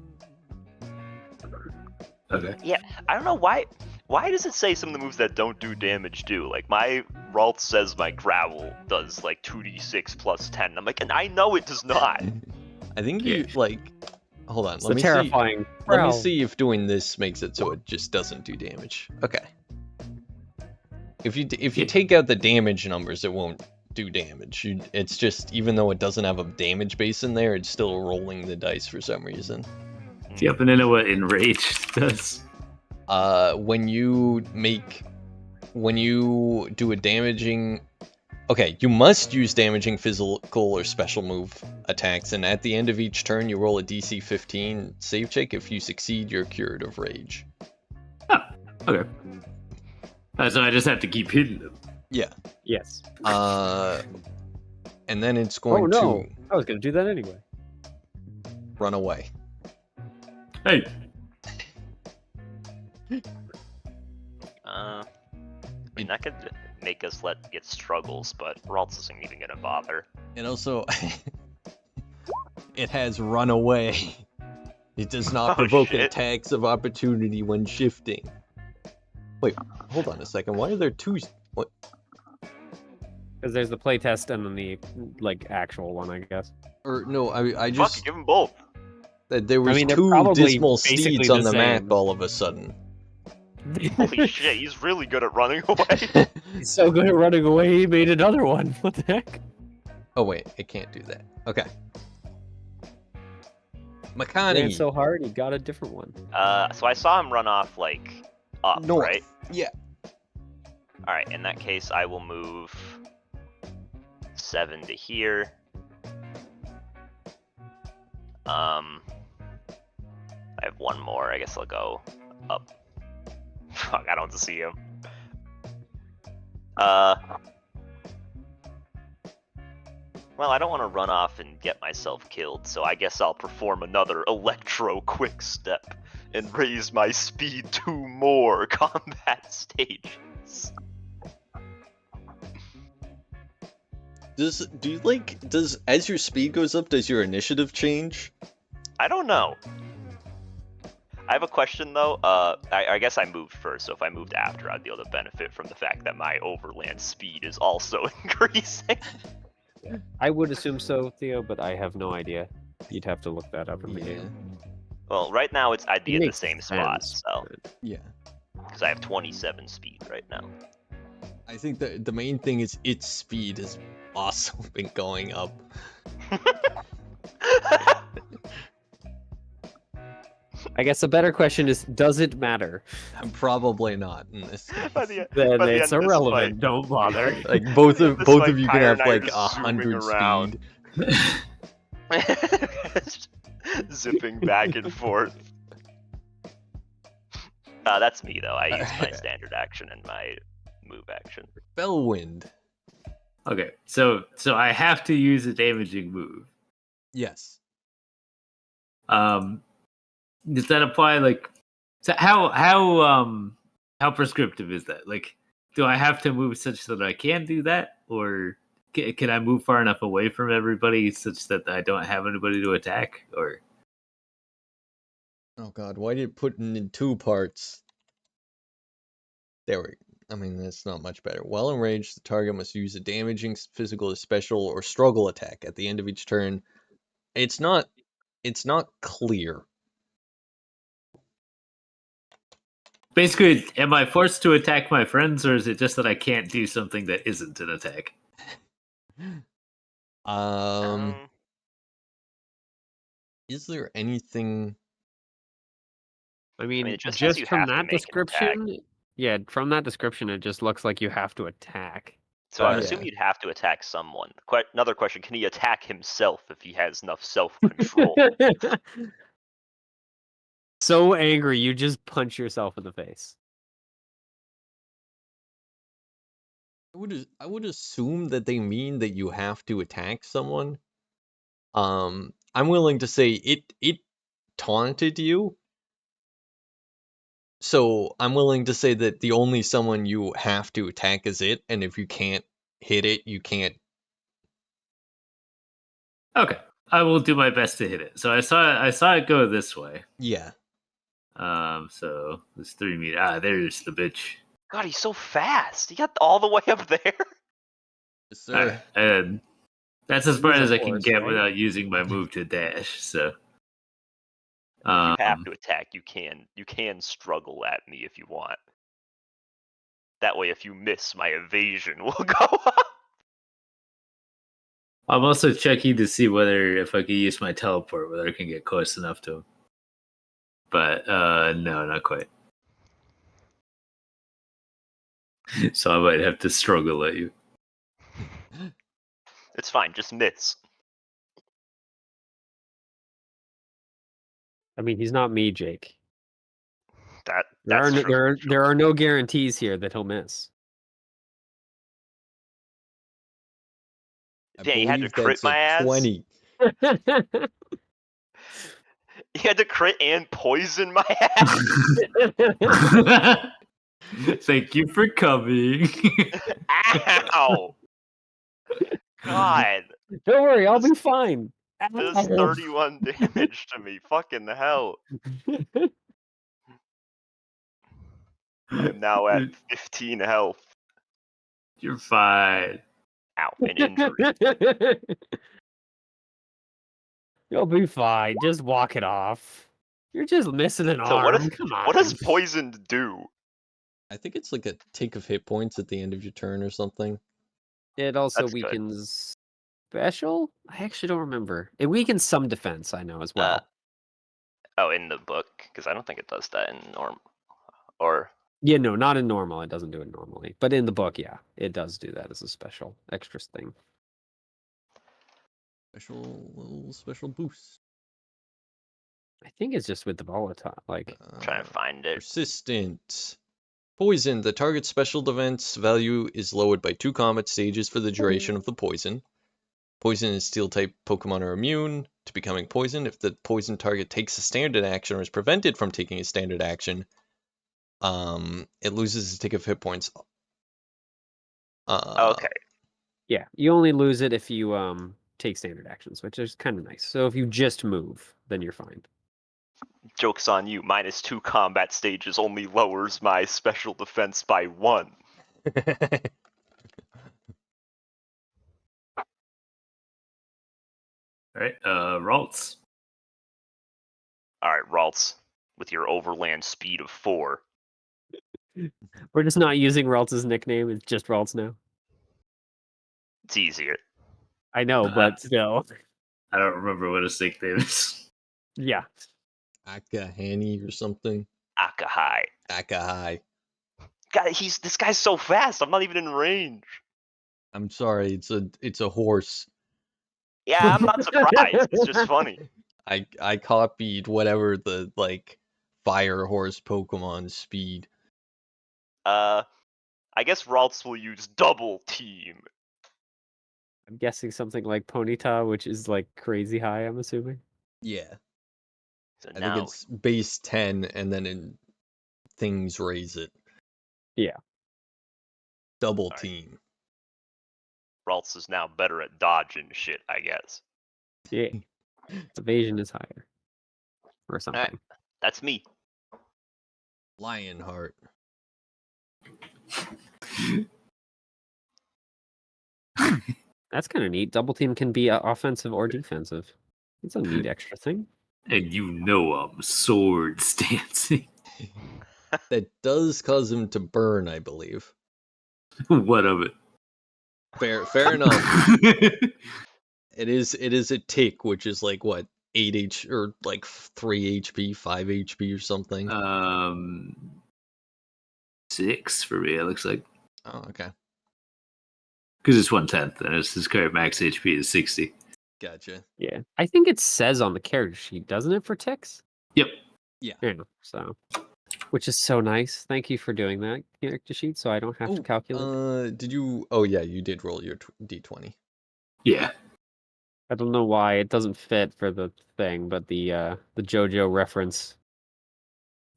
Speaker 4: Okay.
Speaker 1: Yeah, I don't know why. Why does it say some of the moves that don't do damage do? Like my Ralts says my Growl does like 2d6 plus 10. I'm like, and I know it does not.
Speaker 2: I think you like. Hold on.
Speaker 3: It's
Speaker 2: Let
Speaker 3: a
Speaker 2: me
Speaker 3: terrifying.
Speaker 2: see. Let me
Speaker 3: growl.
Speaker 2: see if doing this makes it so it just doesn't do damage. Okay. If you take out the damage numbers, it won't do damage. It's just, even though it doesn't have a damage base in there, it's still rolling the dice for some reason.
Speaker 4: Do you happen to know what Enraged does?
Speaker 2: When you do a damaging... Okay, you must use damaging physical or special move attacks, and at the end of each turn, you roll a DC 15 save check. If you succeed, you're cured of rage.
Speaker 4: Oh, okay. So I just have to keep hitting them.
Speaker 2: Yeah.
Speaker 3: Yes.
Speaker 2: And then it's going
Speaker 3: no.
Speaker 2: to
Speaker 3: I was going to do that anyway.
Speaker 2: run away.
Speaker 4: Hey.
Speaker 1: I mean, that could make us get struggles, but Ralts isn't even gonna bother.
Speaker 2: And also, it has run away. It does not
Speaker 1: Oh,
Speaker 2: provoke
Speaker 1: shit.
Speaker 2: attacks of opportunity when shifting. Wait, hold on a second. Why are there two? What?
Speaker 3: Because there's the playtest and then the actual one, I guess.
Speaker 2: Or no, I
Speaker 1: Fuck,
Speaker 2: just
Speaker 1: give them both.
Speaker 2: there was
Speaker 3: mean, they're
Speaker 2: two
Speaker 3: probably
Speaker 2: dismal
Speaker 3: basically
Speaker 2: steeds on
Speaker 3: the
Speaker 2: the map
Speaker 3: same.
Speaker 2: all of a sudden.
Speaker 1: Holy shit, he's really good at running away.
Speaker 3: He's so good at running away, he made another one. What the heck?
Speaker 2: Oh wait, it can't do that. Okay.
Speaker 3: Ran
Speaker 2: Makani.
Speaker 3: so hard, he got a different one.
Speaker 1: So I saw him run off up,
Speaker 2: North.
Speaker 1: right?
Speaker 2: Yeah.
Speaker 1: All right. In that case, I will move 7 to here. I have one more. I guess I'll go up. Fuck, I don't see him. Well, I don't want to run off and get myself killed, so I guess I'll perform another Electro Quick Step and raise my speed 2 more combat stages.
Speaker 2: Does as your speed goes up, does your initiative change?
Speaker 1: I don't know. I have a question though. I guess I moved first, so if I moved after, I'd be able to benefit from the fact that my overland speed is also increasing.
Speaker 3: I would assume so, Theo, but I have no idea. You'd have to look that up in the
Speaker 2: Yeah.
Speaker 3: game.
Speaker 1: Well, right now I'd be in the
Speaker 3: Makes
Speaker 1: same spot,
Speaker 3: sense,
Speaker 1: so
Speaker 2: Yeah.
Speaker 1: because I have 27 speed right now.
Speaker 2: I think the main thing is its speed has also been going up.
Speaker 3: I guess a better question is, does it matter?
Speaker 2: Probably not in this case.
Speaker 1: By the,
Speaker 3: Then
Speaker 1: by the
Speaker 3: it's
Speaker 1: end of this
Speaker 3: irrelevant.
Speaker 1: fight-
Speaker 3: Don't bother.
Speaker 2: Like both of
Speaker 1: This,
Speaker 2: both of you can
Speaker 1: Fire
Speaker 2: have
Speaker 1: Knight
Speaker 2: like
Speaker 1: is zooming
Speaker 2: 100
Speaker 1: around.
Speaker 2: speed.
Speaker 1: Zipping back and forth. That's me though. I use my standard action and my move action.
Speaker 2: Felwind.
Speaker 4: Okay, so I have to use a damaging move.
Speaker 2: Yes.
Speaker 4: Does that apply? So how prescriptive is that? Do I have to move such that I can do that, or can I move far enough away from everybody such that I don't have anybody to attack? Or
Speaker 2: Oh god, why did it put it in 2 parts? There we I mean, that's not much better. While enraged, the target must use a damaging physical, special, or struggle attack at the end of each turn. It's not clear.
Speaker 4: Basically, am I forced to attack my friends, or is it just that I can't do something that isn't an attack?
Speaker 2: Is there anything?
Speaker 3: I mean,
Speaker 1: it just says
Speaker 3: just
Speaker 1: you
Speaker 3: from
Speaker 1: have to
Speaker 3: that
Speaker 1: make an attack.
Speaker 3: description, yeah, from that description, it just looks like you have to attack.
Speaker 1: So I
Speaker 2: Yeah.
Speaker 1: assume you'd have to attack someone. Another question: can he attack himself if he has enough self-control?
Speaker 3: So angry, you just punch yourself in the face.
Speaker 2: I would assume that they mean that you have to attack someone. I'm willing to say it taunted you. So I'm willing to say that the only someone you have to attack is it, and if you can't hit it, you can't.
Speaker 4: Okay, I will do my best to hit it. So I saw it go this way.
Speaker 2: Yeah.
Speaker 4: So this 3 meter. There's the bitch.
Speaker 1: God, he's so fast. He got all the way up there.
Speaker 2: Yes, sir.
Speaker 4: Alright, and that's as
Speaker 3: Use
Speaker 4: far
Speaker 3: a
Speaker 4: as I can
Speaker 3: horse,
Speaker 4: get
Speaker 3: right?
Speaker 4: without using my move to dash. So
Speaker 1: If you have to attack, you can struggle at me if you want. That way, if you miss, my evasion will go up.
Speaker 4: I'm also checking to see whether if I can use my teleport, whether I can get close enough to him. But no, not quite. So I might have to struggle at you.
Speaker 1: It's fine, just miss.
Speaker 3: I mean, he's not me, Jake. There
Speaker 1: That's
Speaker 3: are no,
Speaker 1: true.
Speaker 3: there are no guarantees here that he'll miss.
Speaker 2: I
Speaker 1: Dang, you had to
Speaker 2: believe
Speaker 1: crit
Speaker 2: that's a
Speaker 1: my ass?
Speaker 2: 20.
Speaker 1: He had to crit and poison my ass.
Speaker 4: Thank you for coming.
Speaker 1: Ow! God,
Speaker 3: Don't worry, I'll be fine.
Speaker 1: this 31 damage to me. Fucking hell. I'm now at 15 health.
Speaker 4: You're fine.
Speaker 1: Ow, an injury.
Speaker 3: You'll be fine. Just walk it off. You're just missing an
Speaker 1: So
Speaker 3: arm. Come on.
Speaker 1: what does poison do?
Speaker 2: I think it's like a take of hit points at the end of your turn or something.
Speaker 3: It also
Speaker 1: That's good.
Speaker 3: weakens special? I actually don't remember. It weakens some defense, I know as well.
Speaker 1: Oh, in the book? Because I don't think it does that in norm. Or
Speaker 3: Yeah, no, not in normal. It doesn't do it normally. But in the book, yeah, it does do that as a special extra thing.
Speaker 2: Little special boost.
Speaker 3: I think it's just with the volatile. Like,
Speaker 1: trying to find it.
Speaker 2: Persistent. Poison. The target's special defense value is lowered by 2 combat stages for the duration of the poison. Poison and steel type Pokemon are immune to becoming poisoned. If the poison target takes a standard action or is prevented from taking a standard action, it loses a tick of hit points.
Speaker 1: Okay.
Speaker 3: yeah, you only lose it if you take standard actions, which is kind of nice. So if you just move, then you're fine.
Speaker 1: Joke's on you. -2 combat stages only lowers my special defense by 1.
Speaker 4: All right, Ralts.
Speaker 1: Alright, Ralts, with your overland speed of 4.
Speaker 3: We're just not using Ralts' nickname. It's just Ralts now.
Speaker 1: It's easier.
Speaker 3: I know, but still.
Speaker 4: I don't remember what his nickname is.
Speaker 3: Yeah.
Speaker 2: Akahani or something.
Speaker 1: Akahai.
Speaker 2: Akahai.
Speaker 1: God, this guy's so fast. I'm not even in range.
Speaker 2: I'm sorry, it's a horse.
Speaker 1: Yeah, I'm not surprised. It's just funny.
Speaker 2: I copied whatever the fire horse Pokemon speed.
Speaker 1: I guess Ralts will use double team.
Speaker 3: I'm guessing something like Ponyta, which is like crazy high, I'm assuming.
Speaker 2: Yeah.
Speaker 1: So
Speaker 2: I
Speaker 1: now
Speaker 2: think it's base 10 and then things raise it.
Speaker 3: Yeah.
Speaker 2: Double
Speaker 1: Alright.
Speaker 2: team.
Speaker 1: Ralts is now better at dodging shit, I guess.
Speaker 3: Yeah. Evasion is higher. Or something.
Speaker 1: Alright. That's me.
Speaker 2: Lionheart.
Speaker 3: That's kind of neat. Double team can be offensive or defensive. It's a neat extra thing.
Speaker 4: And you know I'm swords dancing.
Speaker 2: That does cause him to burn, I believe.
Speaker 4: What of it?
Speaker 2: Fair enough. It is a tick, which is like what 8 or like 3 HP, 5 HP or something.
Speaker 4: 6 for me. It looks like
Speaker 2: Oh, okay,
Speaker 4: because it's 1/10, and his current max HP is 60.
Speaker 2: gotcha.
Speaker 3: Yeah, I think it says on the character sheet, doesn't it, for ticks?
Speaker 4: Yep.
Speaker 3: Yeah. So, which is so nice. Thank you for doing that character sheet, so I don't have to calculate.
Speaker 2: Did you? Oh yeah, you did roll your D20.
Speaker 4: Yeah.
Speaker 3: I don't know why it doesn't fit for the thing, but the JoJo reference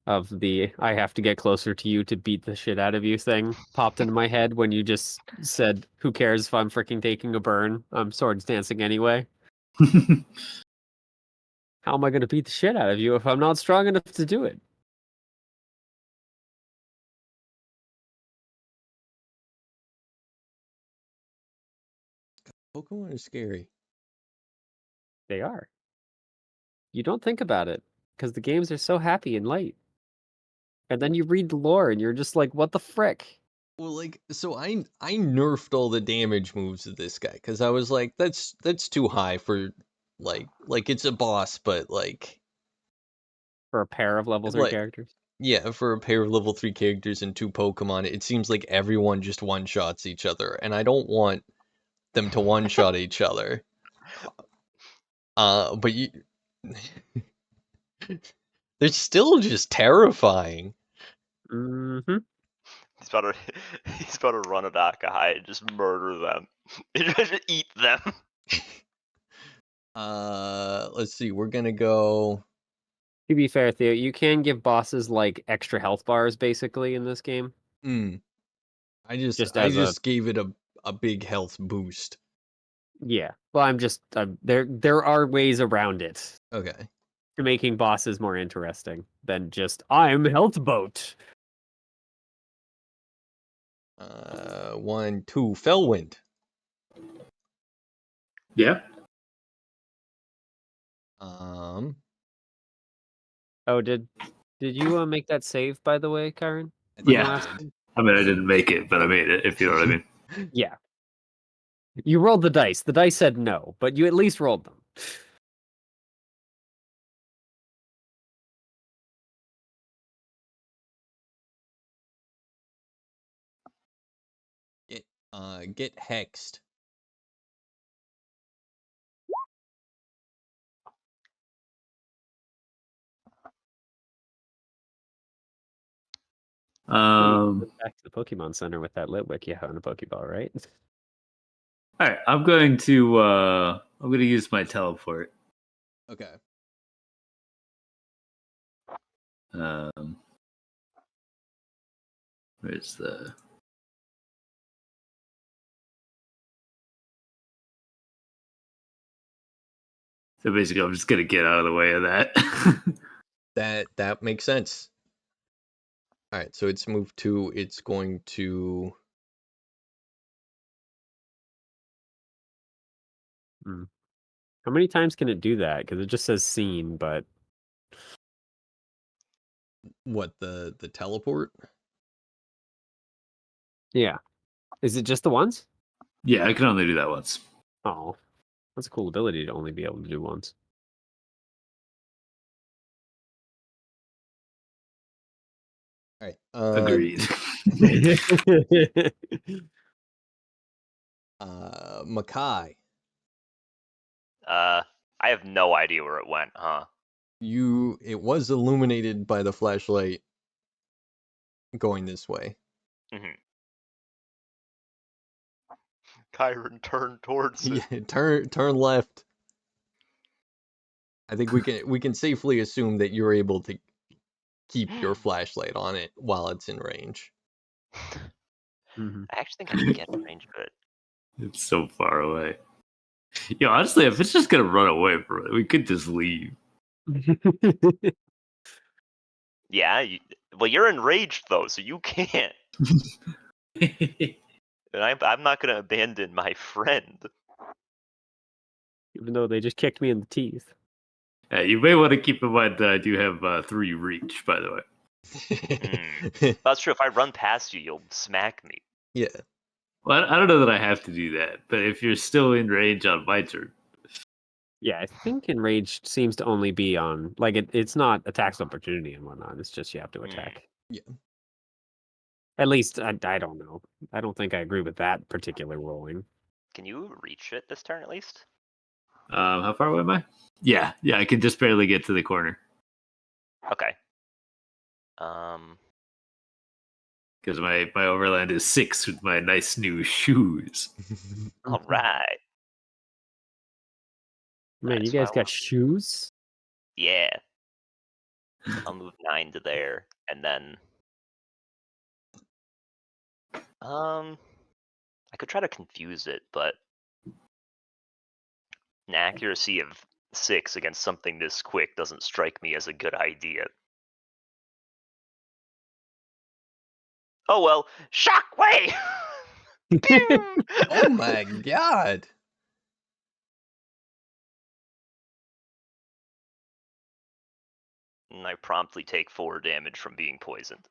Speaker 3: of the "I have to get closer to you to beat the shit out of you" thing popped into my head when you just said, "Who cares if I'm freaking taking a burn? I'm swords dancing anyway. How am I going to beat the shit out of you if I'm not strong enough to do it?"
Speaker 2: Pokemon are scary.
Speaker 3: They are. You don't think about it because the games are so happy and light. And then you read the lore and you're just like, what the frick?
Speaker 2: Well, like, so I nerfed all the damage moves of this guy because I was like, that's too high for like it's a boss, but like
Speaker 3: For a pair of level 3
Speaker 2: like
Speaker 3: characters.
Speaker 2: yeah, for a pair of level 3 characters and 2 Pokemon, it seems like everyone just one shots each other, and I don't want them to one shot each other. But you, they're still just terrifying.
Speaker 3: Mm-hmm.
Speaker 1: He's about to run at Akai and just murder them. Just eat them.
Speaker 2: Let's see, we're gonna go.
Speaker 3: To be fair, Theo, you can give bosses like extra health bars basically in this game.
Speaker 2: I just
Speaker 3: as a
Speaker 2: gave it a big health boost.
Speaker 3: Yeah. Well, there are ways around it
Speaker 2: Okay.
Speaker 3: to making bosses more interesting than just I'm health boat.
Speaker 2: 1, 2, Fellwind.
Speaker 4: Yeah.
Speaker 3: Oh, did you make that save, by the way, Karen?
Speaker 4: Yeah. I mean, I didn't make it, but I made it, if you know what I mean.
Speaker 3: Yeah. You rolled the dice. The dice said no, but you at least rolled them.
Speaker 2: Get hexed.
Speaker 3: Back to the Pokemon Center with that Litwick you have in a Pokeball, right?
Speaker 4: All right, I'm going to use my teleport.
Speaker 2: Okay.
Speaker 4: Where's the? So basically, I'm just gonna get out of the way of that.
Speaker 2: That makes sense. All right, so it's moved to. It's going to.
Speaker 3: How many times can it do that? Because it just says seen, but
Speaker 2: What, the teleport?
Speaker 3: yeah. Is it just the once?
Speaker 4: Yeah, I can only do that once.
Speaker 3: Oh, that's a cool ability to only be able to do once.
Speaker 2: All right.
Speaker 4: Agreed.
Speaker 2: Makai.
Speaker 1: I have no idea where it went, huh?
Speaker 2: It was illuminated by the flashlight going this way.
Speaker 1: Mm-hmm. Kyron turned towards it.
Speaker 2: Yeah, turn left. I think we can safely assume that you're able to keep your flashlight on it while it's in range.
Speaker 3: Mhm.
Speaker 1: I actually think I can get in range of it.
Speaker 4: It's so far away. Yo, honestly, if it's just gonna run away, bro, we could just leave.
Speaker 1: Yeah, well, you're enraged though, so you can't. And I'm not gonna abandon my friend.
Speaker 3: Even though they just kicked me in the teeth.
Speaker 4: You may want to keep in mind that I do have 3 reach, by the way.
Speaker 1: That's true. If I run past you, you'll smack me.
Speaker 2: Yeah.
Speaker 4: Well, I don't know that I have to do that, but if you're still in range on my turn,
Speaker 3: Yeah, I think enraged seems to only be on like it's not attacks opportunity and whatnot. It's just you have to attack.
Speaker 2: Yeah.
Speaker 3: At least I don't know. I don't think I agree with that particular rolling.
Speaker 1: Can you reach it this turn at least?
Speaker 4: how far away am I? Yeah, I can just barely get to the corner
Speaker 1: Okay.
Speaker 4: because my overland is 6 with my nice new shoes.
Speaker 1: All right.
Speaker 3: Man, you
Speaker 1: Nice,
Speaker 3: guys
Speaker 1: well,
Speaker 3: got shoes?
Speaker 1: Yeah. I'll move 9 to there, and then I could try to confuse it, but an accuracy of 6 against something this quick doesn't strike me as a good idea. Oh well, shockwave! Pew!
Speaker 2: Oh my god.
Speaker 1: And I promptly take 4 damage from being poisoned.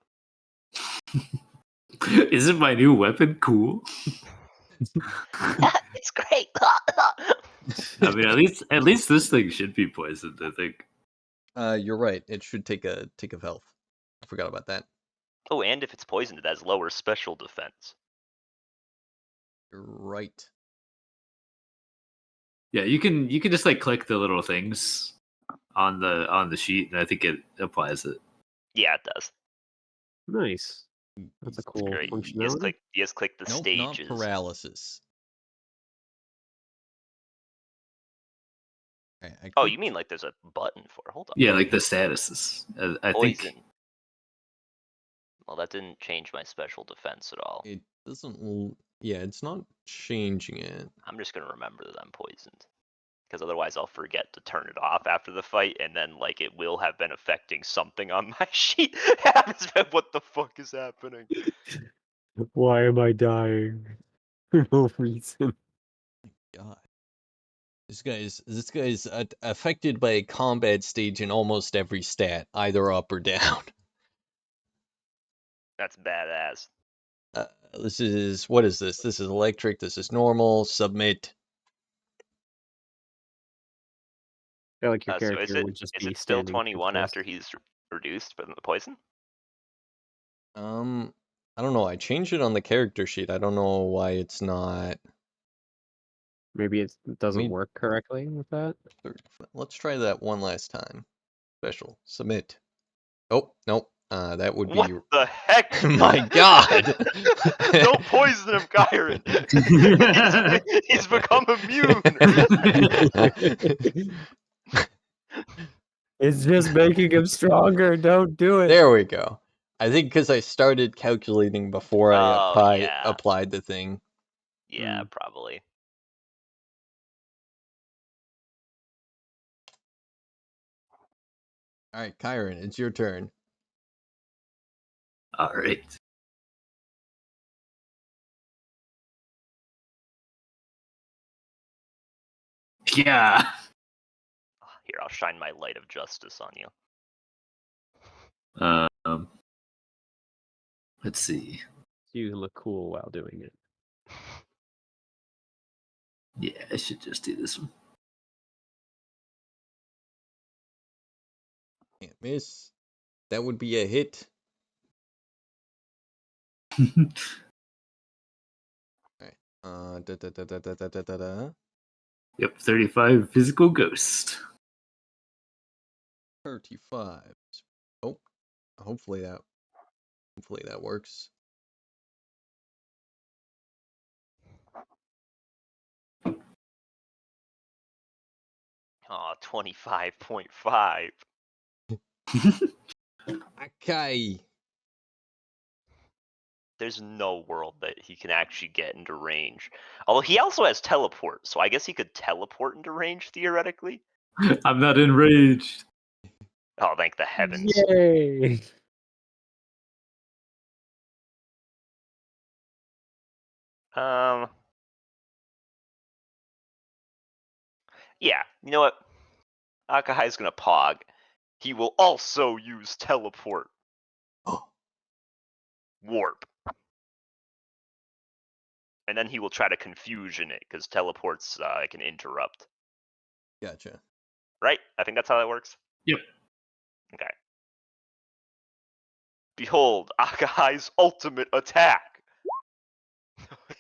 Speaker 4: Isn't my new weapon cool?
Speaker 1: It's great.
Speaker 4: I mean, at least this thing should be poisoned. I think.
Speaker 2: You're right. It should take a tick of health. I forgot about that.
Speaker 1: Oh, and if it's poisoned, it has lower special defense.
Speaker 2: You're right.
Speaker 4: Yeah, you can just like click the little things on the sheet, and I think it applies it.
Speaker 1: Yeah, it does.
Speaker 3: Nice. That's a
Speaker 1: It's
Speaker 3: cool
Speaker 1: great.
Speaker 3: functionality.
Speaker 1: You just click the
Speaker 2: Nope,
Speaker 1: stages.
Speaker 2: not paralysis. I
Speaker 1: Oh,
Speaker 2: clicked-
Speaker 1: you mean like there's a button for it? Hold on.
Speaker 4: Yeah, like the statuses. I
Speaker 1: Poison.
Speaker 4: think.
Speaker 1: Well, that didn't change my special defense at all.
Speaker 2: It doesn't. Yeah, it's not changing it.
Speaker 1: I'm just gonna remember that I'm poisoned, because otherwise I'll forget to turn it off after the fight, and then like it will have been affecting something on my sheet. What the fuck is happening?
Speaker 3: Why am I dying? For no reason.
Speaker 2: God. This guy's affected by a combat stage in almost every stat, either up or down.
Speaker 1: That's badass.
Speaker 2: What is this? This is electric. This is normal. Submit.
Speaker 3: I feel like your
Speaker 1: So
Speaker 3: character would just
Speaker 1: is
Speaker 3: be
Speaker 1: it still
Speaker 3: standing
Speaker 1: 21
Speaker 3: speechless.
Speaker 1: after he's reduced from the poison?
Speaker 2: I don't know. I changed it on the character sheet. I don't know why it's not.
Speaker 3: Maybe it doesn't
Speaker 2: mean-
Speaker 3: work correctly with that.
Speaker 2: Let's try that one last time. Special. Submit. Oh, nope. That would be.
Speaker 1: What the heck?
Speaker 2: My God!
Speaker 1: Don't poison him, Kyron. He's become immune.
Speaker 3: It's just making him stronger. Don't do it.
Speaker 2: There we go. I think because I started calculating before I
Speaker 1: Oh, yeah.
Speaker 2: applied the thing.
Speaker 1: Yeah, probably.
Speaker 2: All right, Kyron, it's your turn.
Speaker 4: All right. Yeah.
Speaker 1: Here, I'll shine my light of justice on you.
Speaker 4: Let's see.
Speaker 3: You look cool while doing it.
Speaker 4: Yeah, I should just do this one.
Speaker 2: Can't miss. That would be a hit.
Speaker 4: Yep, 35 physical ghost.
Speaker 2: 35. Oh, hopefully that works.
Speaker 1: Aw, 25.5.
Speaker 2: Okay.
Speaker 1: There's no world that he can actually get into range. Although he also has teleport, so I guess he could teleport into range theoretically.
Speaker 4: I'm not enraged.
Speaker 1: Oh, thank the heavens.
Speaker 3: Yay!
Speaker 1: Yeah, you know what? Akahai's gonna pog. He will also use teleport. warp. And then he will try to confusion it, because teleports can interrupt.
Speaker 2: Gotcha.
Speaker 1: Right? I think that's how that works.
Speaker 4: Yep.
Speaker 1: Okay. Behold, Akai's ultimate attack!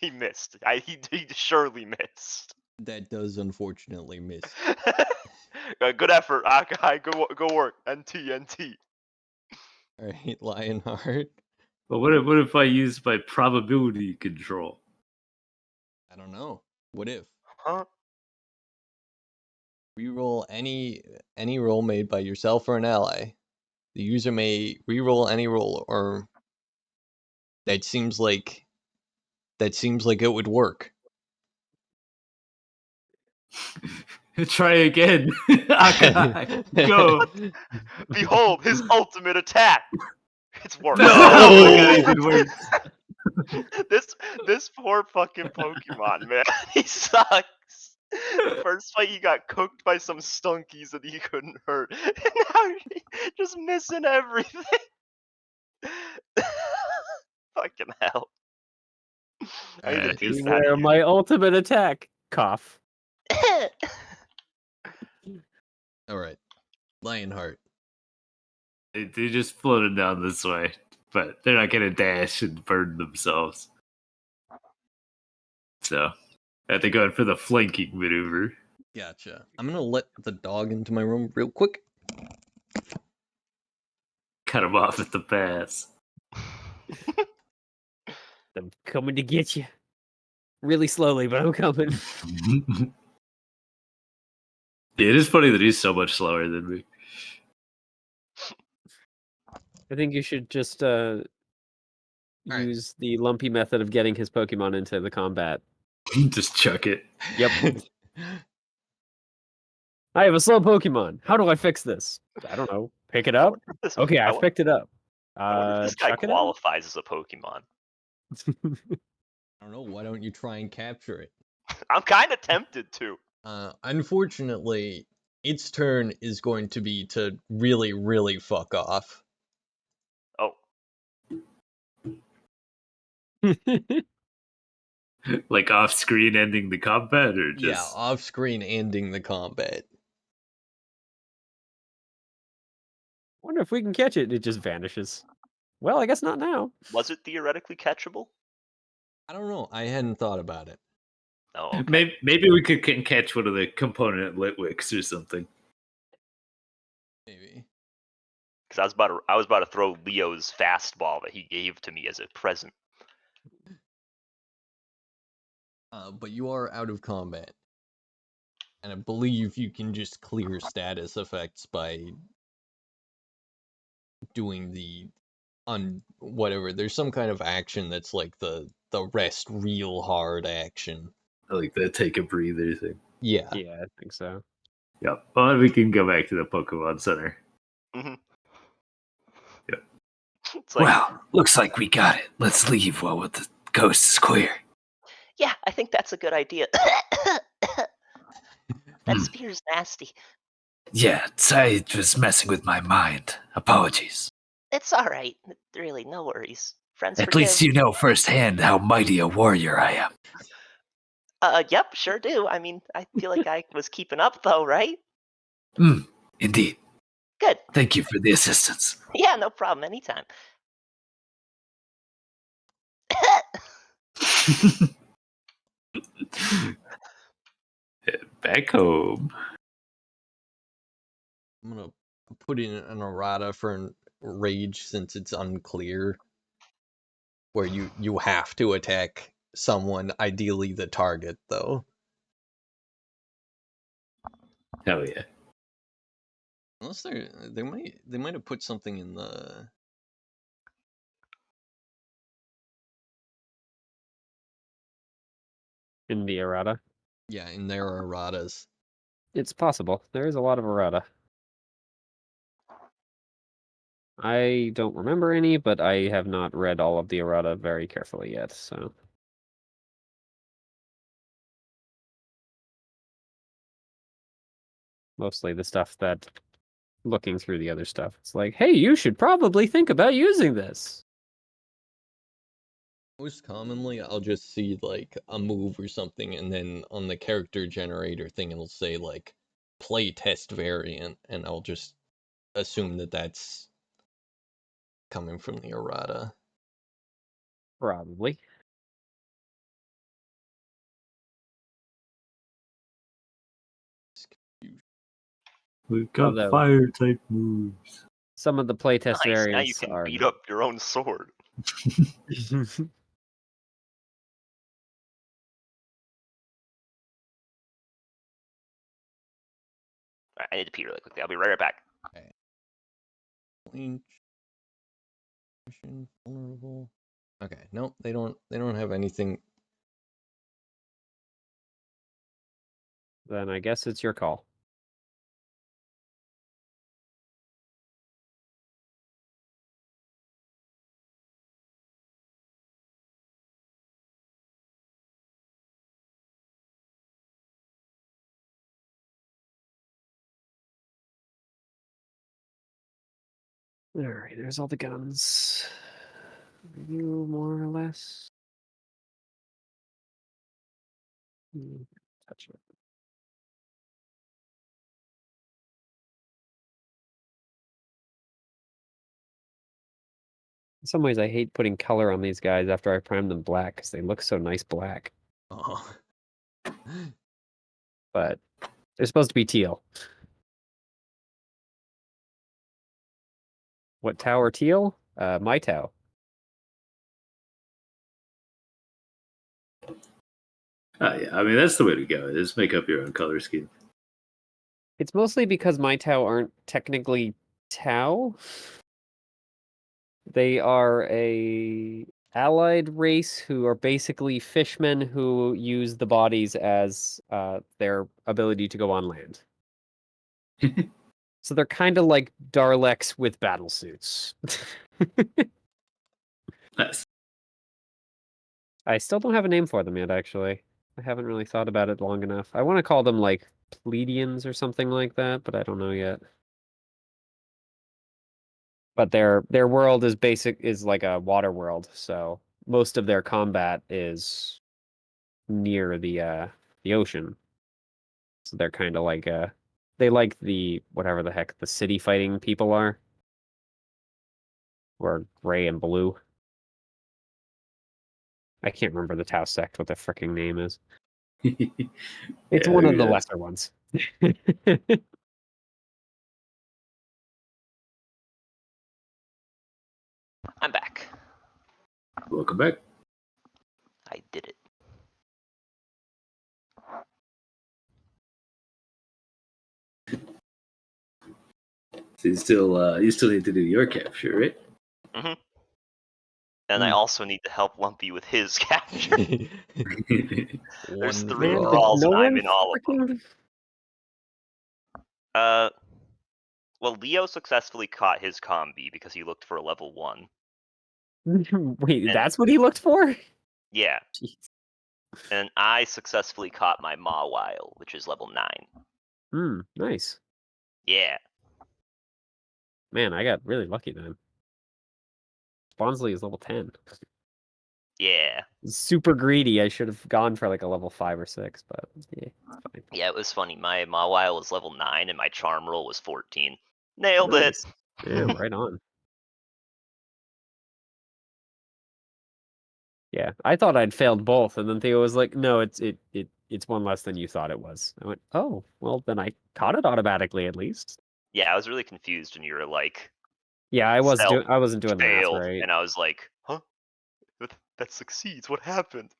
Speaker 1: He missed. He surely missed.
Speaker 2: That does unfortunately miss.
Speaker 1: Good effort, Akai. Go work. NT.
Speaker 2: Alright, Lionheart.
Speaker 4: But what if I use my probability control?
Speaker 2: I don't know. What if?
Speaker 1: Huh?
Speaker 2: Reroll any roll made by yourself or an ally. The user may reroll any roll, or that seems like it would work.
Speaker 4: Try again. Akai, go.
Speaker 1: Behold, his ultimate attack! It's worked.
Speaker 4: No! Oh my God, it worked.
Speaker 1: This poor fucking Pokemon, man. He sucks. The first fight he got cooked by some stunkies that he couldn't hurt. And now he's just missing everything. Fucking hell. I need to
Speaker 2: Alright.
Speaker 1: taste that.
Speaker 3: Beware my ultimate attack. Cough.
Speaker 2: Alright. Lionheart.
Speaker 4: They just floated down this way, but they're not gonna dash and burn themselves. So, I have to go in for the flanking maneuver.
Speaker 2: Gotcha. I'm gonna let the dog into my room real quick.
Speaker 4: Cut him off at the pass.
Speaker 3: I'm coming to get you. Really slowly, but I'm coming.
Speaker 4: It is funny that he's so much slower than me.
Speaker 3: I think you should just
Speaker 2: right.
Speaker 3: use the lumpy method of getting his Pokemon into the combat.
Speaker 4: Just chuck it.
Speaker 3: Yep. I have a slow Pokemon. How do I fix this? I don't know. Pick it up? Okay, I picked it up.
Speaker 1: I wonder if this guy
Speaker 3: chuck it
Speaker 1: qualifies as a Pokemon.
Speaker 2: I don't know, why don't you try and capture it?
Speaker 1: I'm kind of tempted to.
Speaker 2: Unfortunately, its turn is going to be to really, really fuck off.
Speaker 1: Oh,
Speaker 4: Like off screen ending the combat, or just
Speaker 2: Yeah, off-screen ending the combat.
Speaker 3: Wonder if we can catch it. It just vanishes. Well, I guess not now.
Speaker 1: was it theoretically catchable?
Speaker 2: I don't know, I hadn't thought about it.
Speaker 1: Oh, okay.
Speaker 4: maybe we could catch one of the component Litwicks or something.
Speaker 2: Maybe.
Speaker 1: Because I was about to throw Leo's fastball that he gave to me as a present.
Speaker 2: But you are out of combat. And I believe you can just clear status effects by doing the whatever. There's some kind of action that's like the rest real hard action.
Speaker 4: Like the take a breather thing.
Speaker 2: Yeah.
Speaker 3: Yeah, I think so.
Speaker 4: Yep. Well, we can go back to the Pokemon Center.
Speaker 1: Mm-hmm.
Speaker 4: Yep.
Speaker 1: It's like,
Speaker 5: Well, looks like we got it. Let's leave while the coast is clear.
Speaker 6: Yeah, I think that's a good idea. That spear's nasty.
Speaker 5: Yeah, I was messing with my mind. Apologies.
Speaker 6: It's all right. Really, no worries. Friends
Speaker 5: At
Speaker 6: forgive.
Speaker 5: least you know firsthand how mighty a warrior I am.
Speaker 6: Yep, sure do. I mean, I feel like I was keeping up, though, right?
Speaker 5: Indeed.
Speaker 6: Good.
Speaker 5: Thank you for the assistance.
Speaker 6: Yeah, no problem. Anytime.
Speaker 4: Back home.
Speaker 2: I'm gonna put in an errata for an rage since it's unclear. Where you have to attack someone, ideally the target, though.
Speaker 4: Hell yeah.
Speaker 2: Unless they might have put something in the
Speaker 3: In the errata.
Speaker 2: yeah, in their erratas.
Speaker 3: It's possible. There is a lot of errata. I don't remember any, but I have not read all of the errata very carefully yet, so. Mostly the stuff that, looking through the other stuff, it's like, hey, you should probably think about using this.
Speaker 2: Most commonly, I'll just see like a move or something, and then on the character generator thing, it'll say like play test variant, and I'll just assume that that's coming from the errata.
Speaker 3: Probably.
Speaker 4: We've got
Speaker 3: Although-
Speaker 4: fire type moves.
Speaker 3: Some of the playtest
Speaker 1: Nice. Now you
Speaker 3: variants
Speaker 1: can
Speaker 3: are.
Speaker 1: beat up your own sword. Alright, I need to pee really quickly. I'll be right back.
Speaker 2: Flinch. Mission, vulnerable. Okay, nope, they don't have anything.
Speaker 3: Then I guess it's your call. All right, there's all the guns. Review more or less. Touch it. In some ways, I hate putting color on these guys after I prime them black because they look so nice black.
Speaker 2: Oh.
Speaker 3: But they're supposed to be teal. What tower teal? My Tau.
Speaker 4: Yeah, I mean that's the way to go. Just make up your own color scheme.
Speaker 3: It's mostly because my Tau aren't technically Tau. They are a allied race who are basically fishmen who use the bodies as their ability to go on land. So they're kind of like Daleks with battle suits.
Speaker 4: Nice.
Speaker 3: I still don't have a name for them yet, actually. I haven't really thought about it long enough. I want to call them like Pleiadians or something like that, but I don't know yet. But their world is like a water world, so most of their combat is near the ocean. So they're kind of like they like the whatever the heck the city fighting people are. Or gray and blue. I can't remember the Tau sect what the freaking name is. It's
Speaker 4: Yeah,
Speaker 3: one of
Speaker 4: maybe
Speaker 3: the
Speaker 4: that's-
Speaker 3: lesser ones.
Speaker 1: I'm back.
Speaker 4: Welcome back.
Speaker 1: I did it.
Speaker 4: So you still need to do your capture, right?
Speaker 1: And I
Speaker 3: Hmm.
Speaker 1: also need to help Lumpy with his capture. There's
Speaker 2: One
Speaker 1: three
Speaker 2: draw.
Speaker 1: brawls and
Speaker 3: no
Speaker 1: I'm
Speaker 3: one
Speaker 1: in all of them.
Speaker 3: freaking-
Speaker 1: Well, Leo successfully caught his combi because he looked for a level 1.
Speaker 3: Wait,
Speaker 1: And-
Speaker 3: that's what he looked for?
Speaker 1: Yeah,
Speaker 3: Jeez.
Speaker 1: and I successfully caught my Mawile, which is level 9.
Speaker 3: Nice.
Speaker 1: Yeah.
Speaker 3: Man, I got really lucky then. Bonsley is level 10.
Speaker 1: Yeah.
Speaker 3: Super greedy. I should have gone for like a level 5 or 6, but yeah, it's fine.
Speaker 1: Yeah, it was funny. My Mawile was level 9 and my Charm Roll was 14. Nailed
Speaker 3: Nice.
Speaker 1: it!
Speaker 3: Yeah, right on. Yeah, I thought I'd failed both, and then Theo was like, "No, it's one less than you thought it was." I went, "Oh, well, then I caught it automatically at least."
Speaker 1: Yeah, I was really confused when you were like,
Speaker 3: Yeah, I wasn't doing the math
Speaker 1: failed,
Speaker 3: right.
Speaker 1: and I was like, huh? That succeeds, what happened?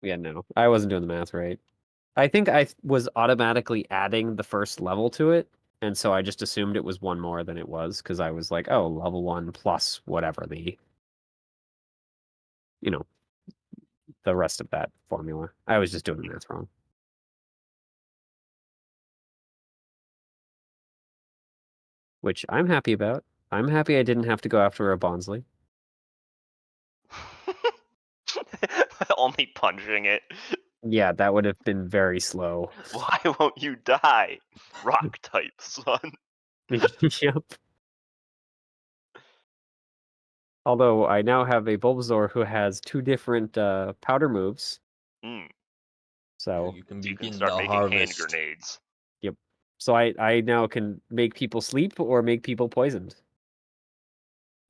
Speaker 3: Yeah, no, I wasn't doing the math right. I think I was automatically adding the first level to it, and so I just assumed it was one more than it was because I was like, "Oh, level 1 plus whatever the rest of that formula." I was just doing the math wrong. Which I'm happy about. I'm happy I didn't have to go after a Bonsley.
Speaker 1: Only punching it.
Speaker 3: Yeah, that would have been very slow.
Speaker 1: Why won't you die? Rock type, son.
Speaker 3: Yep. Although I now have a Bulbasaur who has 2 different powder moves,
Speaker 1: Mm.
Speaker 3: so
Speaker 2: You can
Speaker 1: You can
Speaker 2: begin
Speaker 1: start
Speaker 2: the
Speaker 1: making hand
Speaker 2: harvest.
Speaker 1: grenades.
Speaker 3: so I now can make people sleep or make people poisoned.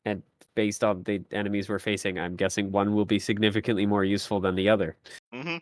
Speaker 3: And based on the enemies we're facing, I'm guessing one will be significantly more useful than the other.
Speaker 1: Mm-hmm.